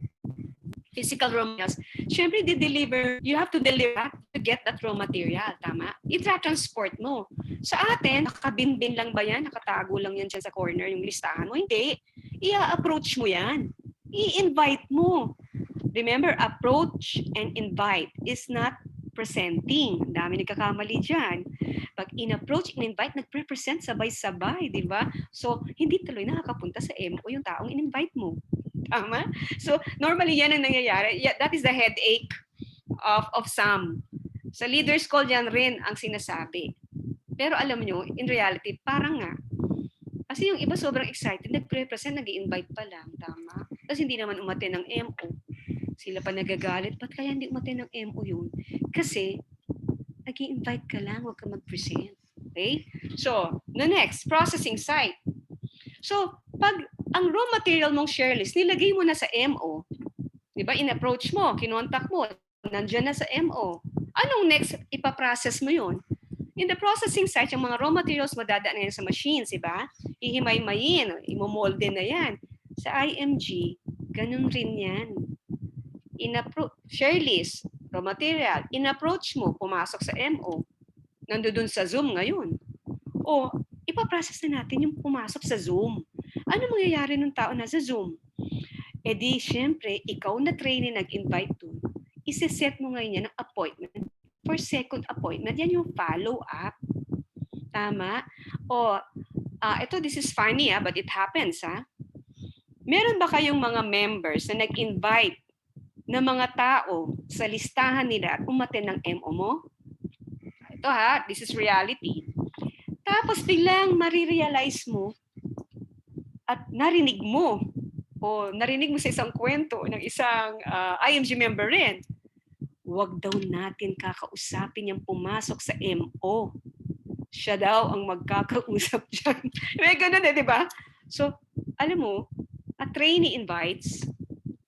physical raw materials, syempre, you have to deliver to get that raw material, tama? I-transport mo. Sa atin, nakabinbin lang ba yan? Nakatago lang yan dyan sa corner, yung listahan mo? Hindi. I-approach mo yan. I-invite mo. Remember, approach and invite is not presenting. Ang dami nagkakamali dyan. Pag in-approach, in-invite, nagpre-present sabay-sabay, di ba? So, hindi tuloy nakakapunta sa MO yung taong in-invite mo. Tama? So, normally yan ang nangyayari. Yeah, that is the headache of some. Sa leaders call yan rin ang sinasabi. Pero alam nyo, in reality, parang nga. Kasi yung iba sobrang excited, nagpre-present, nag-i-invite pa lang. Tama? Kasi hindi naman umaten ng MO. Sila pa nagagalit, ba't kaya hindi umaten ng MO yun? Kasi, nag-i-invite ka lang, huwag ka mag-present. Okay? So, the next, processing site. So, pag ang raw material mong Sharelist, nilagay mo na sa MO, di ba, in-approach mo, kinontak mo, nandyan na sa MO. Anong next, ipaprocess mo yun? In the processing site, yung mga raw materials madadaan na yan sa machines, di ba? Ihimay-mayin, imomolde na yan. Sa IMG, ganun rin yan. Sharelist, raw material, in-approach mo, pumasok sa MO, nandoon sa Zoom ngayon. O, ipaprocess na natin yung pumasok sa Zoom. Ano mangyayari ng tao na sa Zoom? E di, syempre, ikaw na trainee nag-invite to, isi-set mo ngayon yan ng appointment for second appointment. Yan yung follow-up. Tama? O, ito, this is funny, but it happens, Meron ba kayong mga members na nag-invite na mga tao sa listahan nila at umaten ng MO mo? Ito this is reality. Tapos biglang marirealize mo at narinig mo sa isang kwento ng isang IMG member rin, huwag daw natin kakausapin yung pumasok sa MO. Siya daw ang magkakausap dyan. May ganun di ba? So, alam mo, a trainee invites,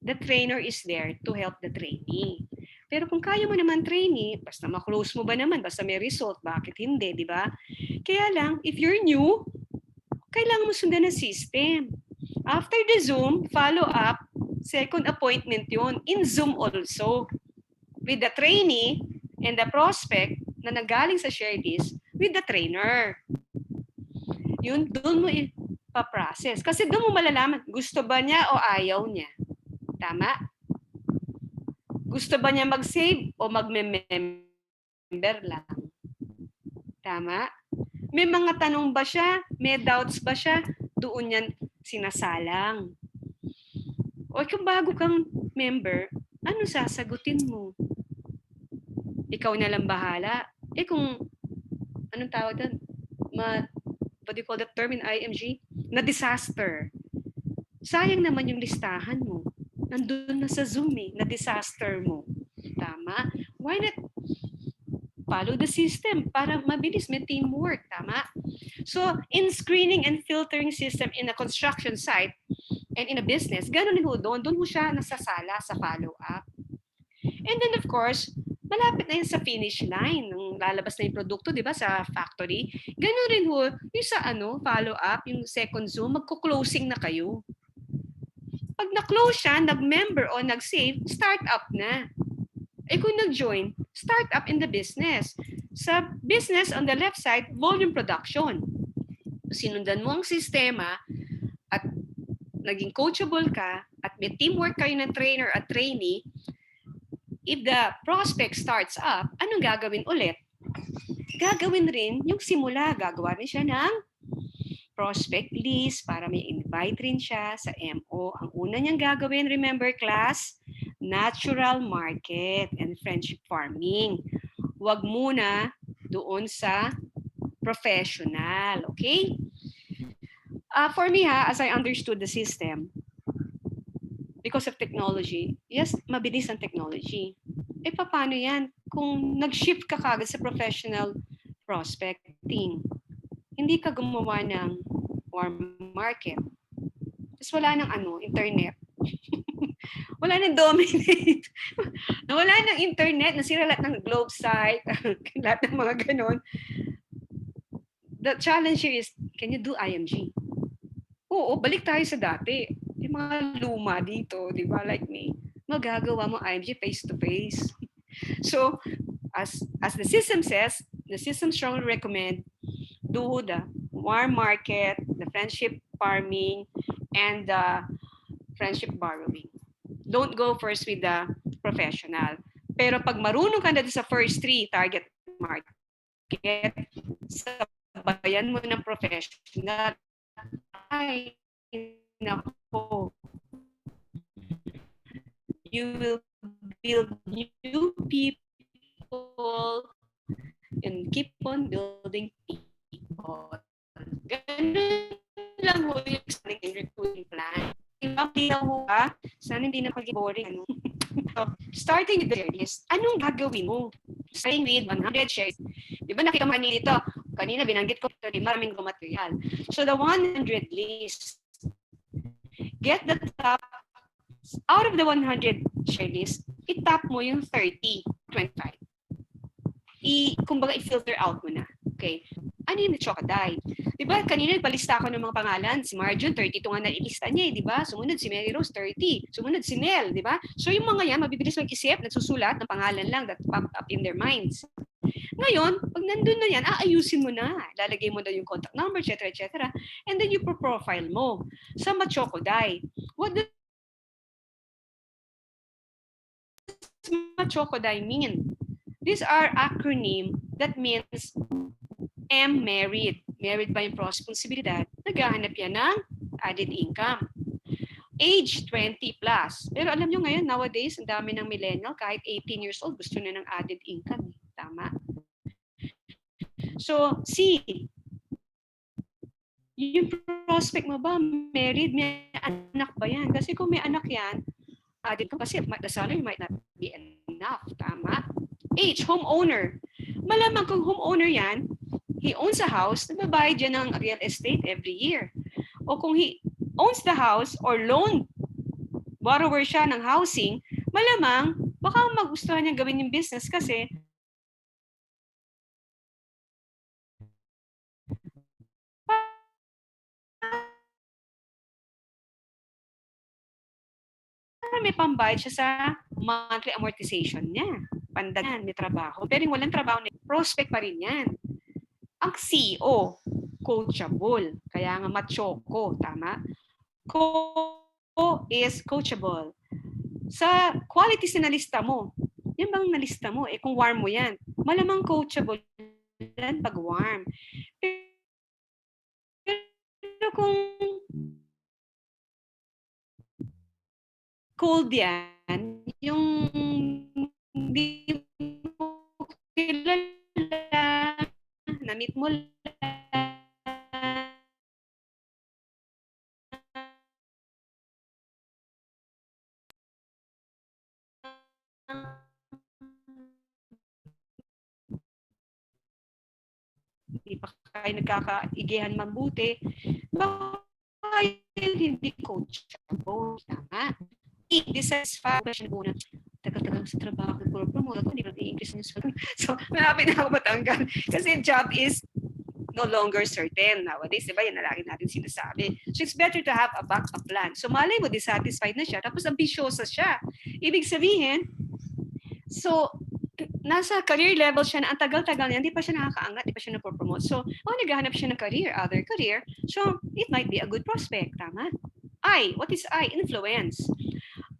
the trainer is there to help the trainee. Pero kung kaya mo naman trainee, basta ma-close mo ba naman, basta may result, bakit hindi, di ba? Kaya lang, if you're new, kailangan mo sundan ng system. After the Zoom, follow up, second appointment yun, in Zoom also, with the trainee and the prospect na nanggaling sa Sharelist with the trainer. Yun, doon mo ipaprocess. Kasi doon mo malalaman, gusto ba niya o ayaw niya. Tama? Gusto ba niya mag-save o mag-member lang? Tama? May mga tanong ba siya? May doubts ba siya? Doon yan sinasalang. O kung bago kang member, ano sasagutin mo? Ikaw na lang bahala. Kung, anong tawag doon? What do you call that term in IMG? Na disaster. Sayang naman yung listahan mo. Nandun na sa Zoom na disaster mo. Tama? Why not follow the system para mabilis, may teamwork. Tama? So, in screening and filtering system in a construction site and in a business, ganun din doon mo siya nasasala sa follow-up. And then of course, malapit na yun sa finish line, nung lalabas na yung produkto, di ba, sa factory. Ganun rin yung sa follow-up, yung second Zoom, magko-closing na kayo. Pag na-close siya, nag-member o nag-save, start up na. Kung nag-join, start up in the business. Sa business, on the left side, volume production. Sinundan mo ang sistema at naging coachable ka at may teamwork kayo ng trainer at trainee, if the prospect starts up, anong gagawin ulit? Gagawin rin yung simula. Gagawa rin siya ng prospect list para may invite rin siya sa MO. Ang una niyang gagawin, remember class, natural market and friendship farming. Huwag muna doon sa professional, okay? For me as I understood the system, because of technology, yes, mabilis ang technology. Paano yan? Kung nag-shift ka kagad sa professional prospecting, hindi ka gumawa ng warm market. Tapos wala ng internet. Wala nang dominate. Wala nang internet, nasira lahat ng globe site, lahat ng mga ganon. The challenge here is, can you do IMG? Oo, balik tayo sa dati. Yung mga luma dito, di ba, like me, magagawa mo IMG face-to-face. So, as the system says, the system strongly recommend do the warm market, the friendship farming, and the friendship borrowing. Don't go first with the professional. Pero pag marunong ka na sa first three target market, sabayan mo ng professional, ay, nako, you will build new people and keep on building people. Ganun lang ho yung recruiting plan. Ibang dito ho ba? Sana hindi na mag-boring. Ano? So, starting with the Sharelist, anong gagawin mo? Starting with 100 shares. Di ba nakita mo dito? Kanina binanggit ko ito, maraming raw material. So the 100 list, get the top, out of the 100 share list, itap mo yung 30, 25. Kumbaga, i-filter out mo na. Okay? Ano yung chokaday? Diba, kanina nagpalista ako ng mga pangalan. Si Marjun, 32 nga nailista niya, diba? Sumunod si Mary Rose, 30. Sumunod si Nell, diba? So yung mga yan, mabibilis mag-isip, nagsusulat ng pangalan lang that pop up in their minds. Ngayon, pag nandun na yan, aayusin mo na. Lalagay mo na yung contact number, etc., etc. And then you profile mo sa Machokoday. What does Machokoday mean? These are acronym that means M married. Married by responsibilidad. Naghahanap yan ng added income. Age 20 plus. Pero alam nyo ngayon, nowadays, ang dami ng millennial, kahit 18 years old, gusto na ng added income. Tama. So, C. Yung prospect mo ba, married, may anak ba yan? Kasi kung may anak yan, added ka kasi the salary might not be enough. Tama. H, homeowner. Malamang kung homeowner yan, he owns a house, nagbabayad yan ng real estate every year. O kung he owns the house or loan borrower siya ng housing, malamang baka magustuhan niya gawin yung business kasi may pambayad siya sa monthly amortization niya. Pandagan, may trabaho. Pero yung walang trabaho, prospect pa rin yan. Ang CEO, coachable. Kaya nga machoko, tama? Co is coachable. Sa qualities na nalista mo, yan bang nalista mo? Eh kung warm mo yan, malamang coachable yan pag warm. Pero kung cold yan, yung hindi mo kilala, na-meet mo lang, hindi pa kayo nagkakaigihan mabuti, baka hindi coachable. Tama. Dissatisfied question muna. Tagal-tagal sa trabaho, puro promote ako, hindi ba i-increase yung sweldo? So, malapit na ako matanggal. Kasi job is no longer certain nowadays. Diba? Yan na lagi natin sinasabi. So, it's better to have a backup plan. So, malay mo, dissatisfied na siya, tapos ambisyosa siya. Ibig sabihin, so, nasa career level siya na ang tagal-tagal niya, hindi pa siya nakakaangat, hindi pa siya napopromote. So, naghahanap siya ng other career. So, it might be a good prospect. Tama? I, what is I? Influence.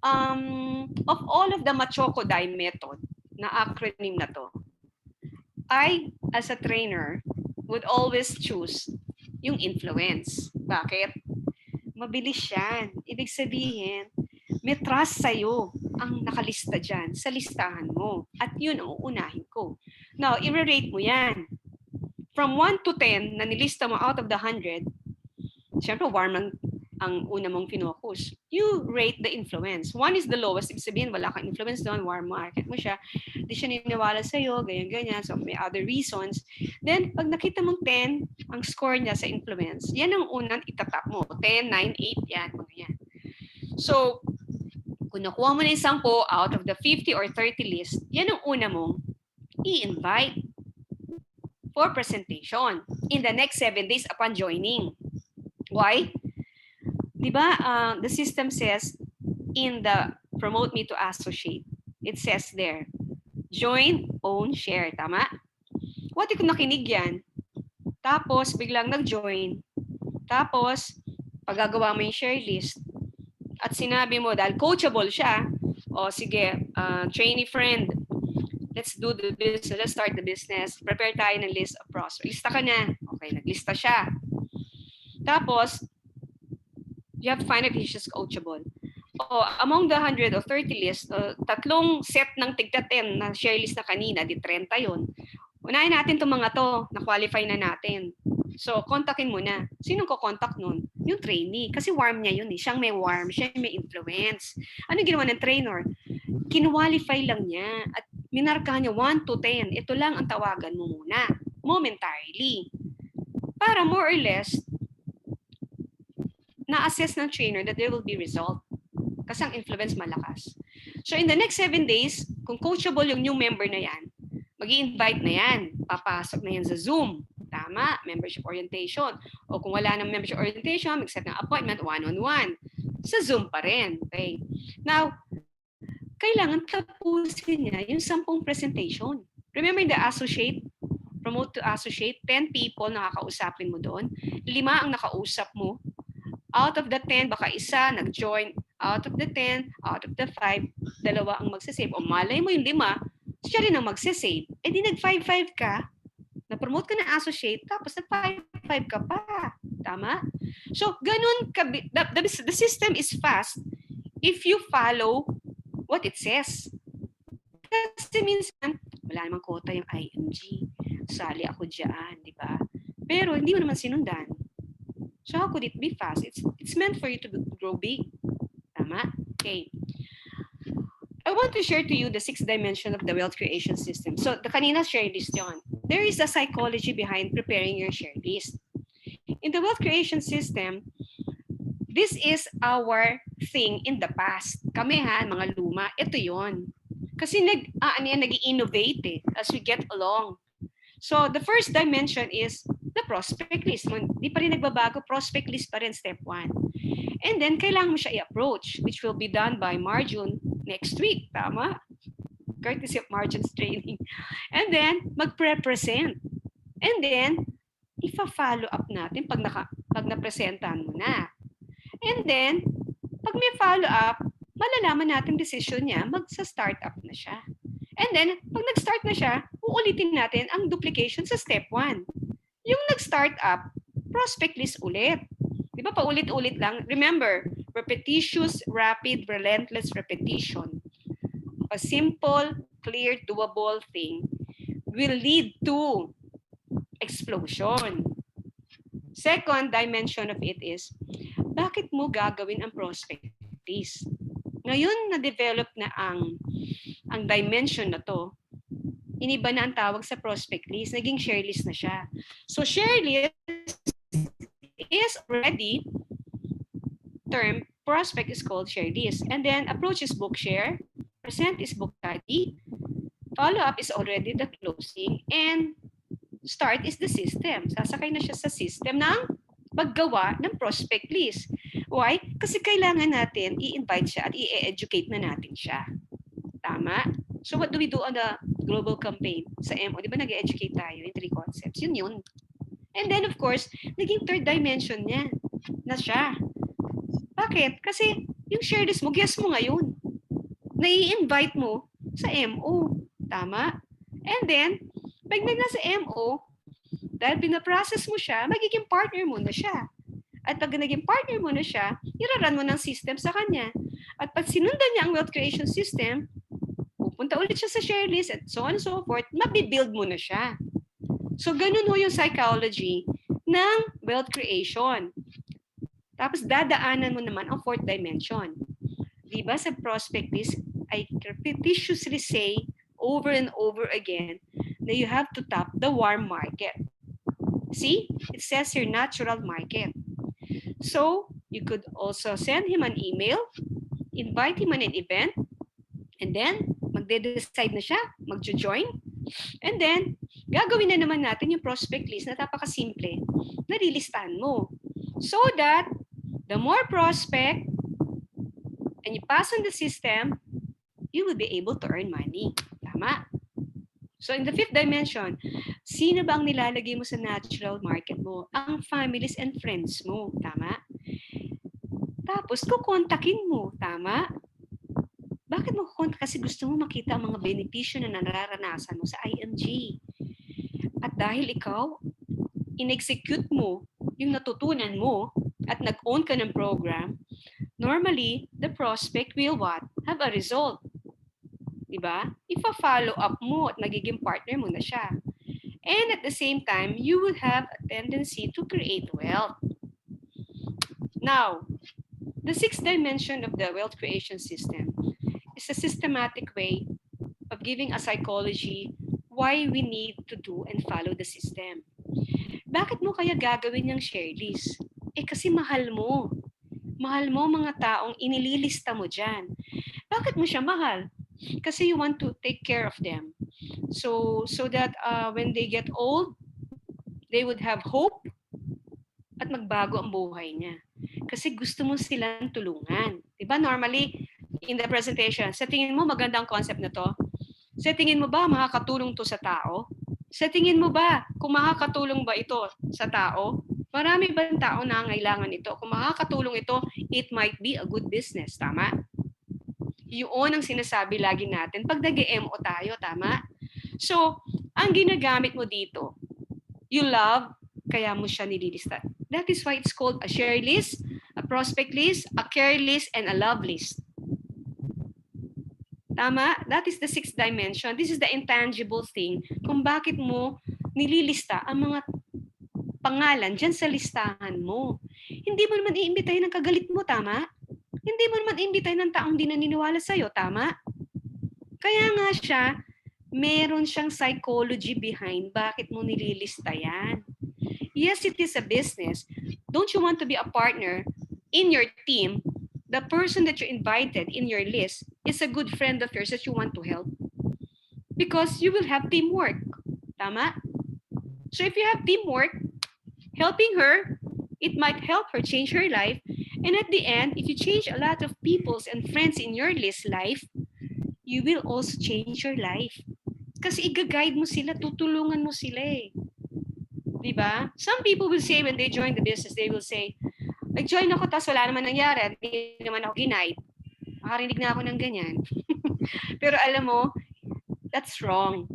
Of all of the Machokoday method na acronym na to, I, as a trainer, would always choose yung influence. Bakit? Mabilis yan. Ibig sabihin, may trust sa'yo ang nakalista dyan sa listahan mo. At yun ang uunahin ko. Now, i-rate mo yan. From 1 to 10 na nilista mo out of the 100, syempre warm ang una mong finocus. You rate the influence. 1 is the lowest. Ibig sabihin, wala kang influence doon, warm market mo siya. Di siya niniwala sa'yo, ganyan-ganyan. So, may other reasons. Then, pag nakita mong 10, ang score niya sa influence, yan ang unang itatap mo. 10, 9, 8, yan. Mga yan. So, kung nakuha mo na yung 10 out of the 50 or 30 list, yan ang una mong i-invite for presentation in the next 7 days upon joining. Why? Diba, the system says in the promote me to associate, it says there, Join, own, share. Tama? What if nakinig yan? Tapos, biglang nag-join. Tapos, paggagawa mo yung share list. At sinabi mo, dahil coachable siya, o sige, trainee friend, let's do the business, let's start the business. Prepare tayo ng list of prospects. Lista ka na. Okay, naglista siya. Tapos, you have to find out if she's coachable. O, among the 100 or 30 list, tatlong set ng tigta 10 na share list na kanina, di 30 yun. Unahin natin itong mga to, na-qualify na natin. So, kontakin mo na. Sinong ko-contact nun? Yung trainee. Kasi warm niya yun eh. Siyang may warm, siya may influence. Ano ginawa ng trainer? Kinwalify lang niya at minarka niya 1 to 10. Ito lang ang tawagan mo muna, momentarily. Para more or less, na-assess ng trainer that there will be result. Kasi ang influence malakas. So in the next 7 days, kung coachable yung new member na yan, mag-i-invite na yan. Papasok na yan sa Zoom. Tama, membership orientation. O kung wala ng membership orientation, mag-set ng appointment one-on-one. Sa Zoom pa rin. Okay. Now, kailangan tapusin niya yung 10 presentation. Remember the associate? Promote to associate. 10 people nakakausapin mo doon. 5 ang nakausap mo. Out of the 10, baka isa nag-join. Out of the 10, out of the 5, 2 ang magsasave. O malay mo yung 5, siya rin ang magsasave. Eh di nag-5-5 ka, na-promote ka na associate, tapos nag-5-5 ka pa. Tama? So, ganun, the system is fast if you follow what it says. Kasi minsan, wala namang quota yung IMG. Sali ako dyan, di ba? Pero hindi mo naman sinundan. So how could it be fast? It's meant for you to grow big. Tama? Okay. I want to share to you the 6th dimension of the wealth creation system. So, the kanina share list yun. There is a psychology behind preparing your share list. In the wealth creation system, this is our thing in the past. Kami mga luma, ito yon. Kasi nag-innovate as we get along. So, the first dimension is the prospect list. Di pa rin nagbabago, prospect list pa rin, step 1. And then, kailangan mo siya i-approach, which will be done by Marjun next week. Tama? Courtesy of Marjun's training. And then, mag-represent. And then, ipa-follow up natin pag na-presentan mo na. And then, pag may follow up, malalaman natin decision niya, magsa-start up na siya. And then, pag nag-start na siya, uulitin natin ang duplication sa step 1. Yung nag-start up, prospect list ulit. Di ba paulit-ulit lang? Remember, repetitious, rapid, relentless repetition. A simple, clear, doable thing will lead to explosion. Second dimension of it is, bakit mo gagawin ang prospect list? Ngayon na-develop na ang dimension na to, iniba na ang tawag sa prospect list, naging share list na siya. So share list is already term, prospect is called share list. And then approach is book share, present is book study, follow up is already the closing, and start is the system. Sasakay na siya sa system ng paggawa ng prospect list. Why? Kasi kailangan natin i-invite siya at i-educate na natin siya. Tama? So what do we do on the global campaign? Sa MO, di ba nag-educate tayo in 3 concepts? Yun. And then of course, naging third dimension niya na siya. Bakit? Kasi yung share list mo, guess mo ngayon. Nai-invite mo sa MO. Tama? And then, pag nasa MO, dahil pinaprocess mo siya, magiging partner mo na siya. At pag naging partner mo na siya, iraran mo ng system sa kanya. At pag sinundan niya ang wealth creation system, pupunta ulit siya sa share list at so on and so forth, mabibuild mo na siya. So, ganun ho yung psychology ng wealth creation. Tapos, dadaanan mo naman ang 4th dimension. Diba sa prospect list, I repetitiously say over and over again na you have to tap the warm market. See? It says here, natural market. So, you could also send him an email, invite him on an event, and then, magde-decide na siya, mag-join, and then, gagawin na naman natin yung prospect list na napakasimple na lilistahan mo. So that, the more prospect, and you pass on the system, you will be able to earn money. Tama? So in the fifth dimension, sino ba ang nilalagay mo sa natural market mo? Ang families and friends mo, tama? Tapos kukontakin mo, tama? Bakit mo kukontak? Kasi gusto mo makita ang mga benepisyo na nararanasan mo sa IMG. At dahil ikaw, in-execute mo yung natutunan mo at nag-own ka ng program, normally, the prospect will what? Have a result. Diba? Ipa-follow up mo at magiging partner mo na siya. And at the same time, you will have a tendency to create wealth. Now, the sixth dimension of the wealth creation system is a systematic way of giving a psychology why we need to do and follow the system. Bakit mo kaya gagawin yung share list? Kasi mahal mo. Mahal mo mga taong inililista mo dyan. Bakit mo siya mahal? Kasi you want to take care of them. So that when they get old, they would have hope at magbago ang buhay niya. Kasi gusto mo silang tulungan. Diba? Normally, in the presentation, sa tingin mo magandang concept na to? Sa tingin mo ba makakatulong to sa tao? Sa tingin mo ba kung makakatulong ba ito sa tao? Marami bang tao na ngailangan ito? Kung makakatulong ito, it might be a good business. Tama? Yun ang sinasabi lagi natin pag nag-MO tayo. Tama? So, ang ginagamit mo dito, you love, kaya mo siya nililista. That is why it's called a share list, a prospect list, a care list, and a love list. Tama? That is the sixth dimension. This is the intangible thing kung bakit mo nililista ang mga pangalan dyan sa listahan mo. Hindi mo naman iimbitahin ng kagalit mo, tama? Hindi mo naman iimbitahin ng taong di naniniwala sa'yo, tama? Kaya nga siya, meron siyang psychology behind bakit mo nililista yan. Yes, it is a business. Don't you want to be a partner in your team? The person that you invited in your list is a good friend of yours that you want to help. Because you will have teamwork. Tama? So if you have teamwork, helping her, it might help her change her life. And at the end, if you change a lot of people's and friends in your list life, you will also change your life. Kasi i-guide mo sila, tutulungan mo sila eh. Diba? Some people will say when they join the business, they will say, nag-join ako tapos wala naman nangyari, hindi naman ako ginaid. Makarinig na ako ng ganyan. Pero alam mo, that's wrong.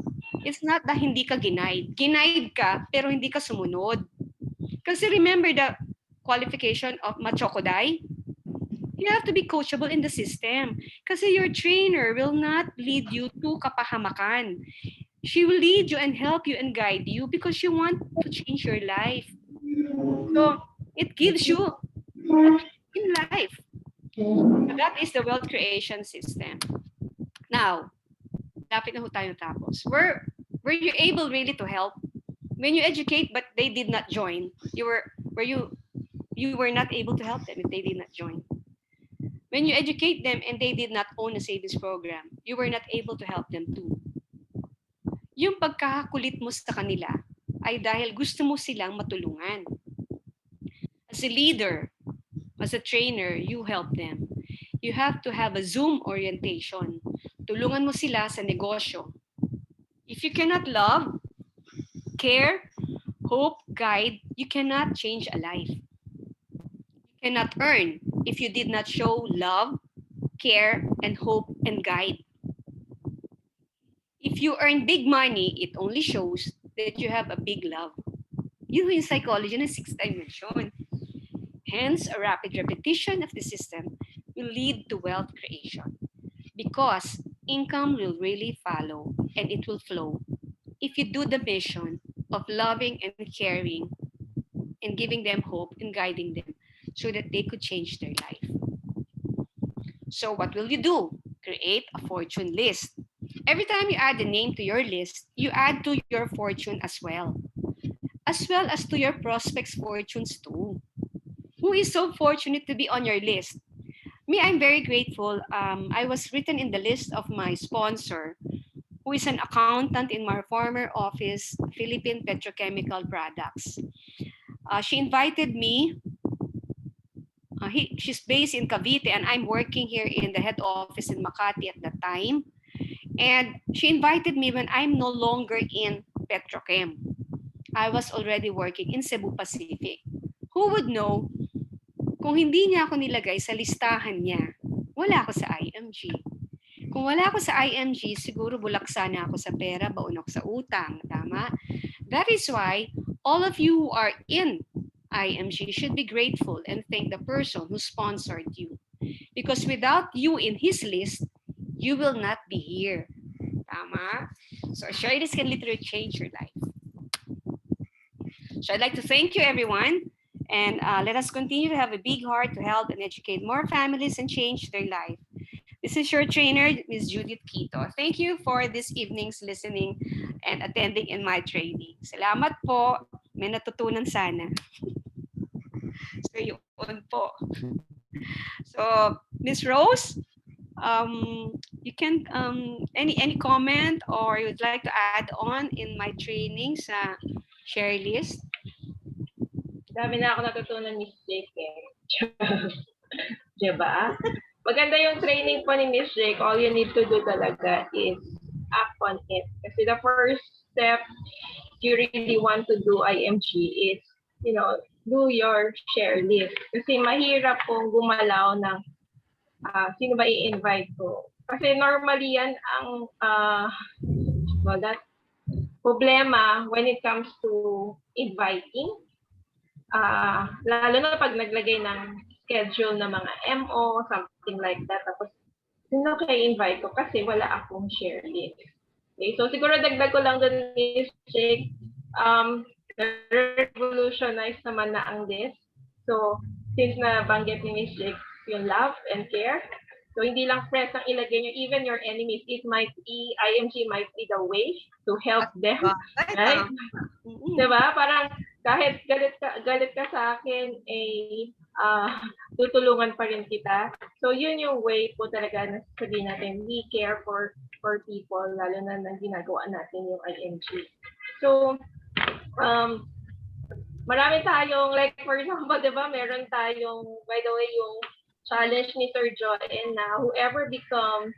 It's not that hindi ka ginaid. Ginaid ka, pero hindi ka sumunod. Kasi remember the qualification of machokoday? You have to be coachable in the system. Kasi your trainer will not lead you to kapahamakan. She will lead you and help you and guide you because you want to change your life. So, it gives you in life. So that is the wealth creation system. Now, lapit na ho tayo tapos. Were you able really to help? When you educate but they did not join, you were not able to help them if they did not join. When you educate them and they did not own a savings program, you were not able to help them too. Yung pagkakakulit mo sa kanila ay dahil gusto mo silang matulungan. As a leader, as a trainer, you help them. You have to have a Zoom orientation. Tulungan mo sila sa negosyo. If you cannot love, care, hope, guide, you cannot change a life. You cannot earn if you did not show love, care, and hope and guide. If you earn big money, it only shows that you have a big love. Yun yung psychology ng sixth dimension. Hence, a rapid repetition of the system will lead to wealth creation because income will really follow and it will flow if you do the mission of loving and caring and giving them hope and guiding them so that they could change their life. So what will you do? Create a fortune list. Every time you add a name to your list, you add to your fortune as well as to your prospects' fortunes too. Who is so fortunate to be on your list? Me, I'm very grateful. I was written in the list of my sponsor, who is an accountant in my former office, Philippine Petrochemical Products. She invited me. She's based in Cavite and I'm working here in the head office in Makati at that time. And she invited me when I'm no longer in Petrochem. I was already working in Cebu Pacific. Who would know, kung hindi niya ako nilagay sa listahan niya, wala ako sa IMG. Kung wala ako sa IMG, siguro bulaksa na ako sa pera, baon ako sa utang. Tama? That is why all of you who are in IMG should be grateful and thank the person who sponsored you. Because without you in his list, you will not be here. Tama? So Sharelist can literally change your life. So I'd like to thank you, everyone. And let us continue to have a big heart to help and educate more families and change their life. This is your trainer, Ms. Judith Quito. Thank you for this evening's listening and attending in my training. Salamat po. May natutunan sana. So yun po. So Ms. Rose, you can any comment or you'd like to add on in my training sa Sharelist? Dami na ako natutunan ni Miss Jake eh. Diba? Maganda yung training po ni Miss Jake. All you need to do talaga is act on it. Kasi the first step you really want to do IMG is, you know, do your share list. Kasi mahirap pong gumalaw ng sino ba i-invite ko. Kasi normally yan ang that problema when it comes to inviting. Lalo na pag naglagay ng schedule na mga MO, something like that. Tapos, sino kaya invite ko? Kasi wala akong share list. Okay, so siguro dagdag ko lang doon is Jake, revolutionize naman na ang list. So, since nabanggit ni Miss Jake yung love and care, so hindi lang friends ang ilagay nyo, even your enemies, it might be, IMG might be the way to help them. Right? Diba? Parang, kahit galit ka sa akin, tutulungan pa rin kita. So, yun yung way po talaga na sabihin natin, we care for people, lalo na nang ginagawa natin yung IMG. So, marami tayong, like for example, diba, meron tayong, by the way, yung challenge ni Sir Joel na whoever becomes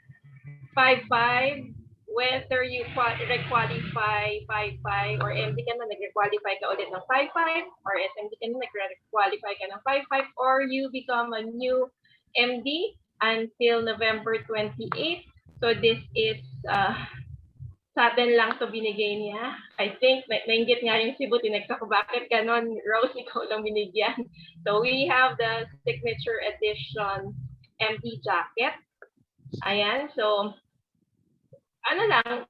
5-5, whether you requalify 5-5 or MD ka na nag-requalify ka ulit ng 5-5 or SMD ka na nag-requalify ka ng 5-5 or you become a new MD until November 28. So this is sa atin lang to binigay niya. I think nainggit nga yung Cebu, tinagsa ko bakit ganon, Rose, ikaw lang binigyan. So we have the signature edition MD jacket. Ayan, so ano lang,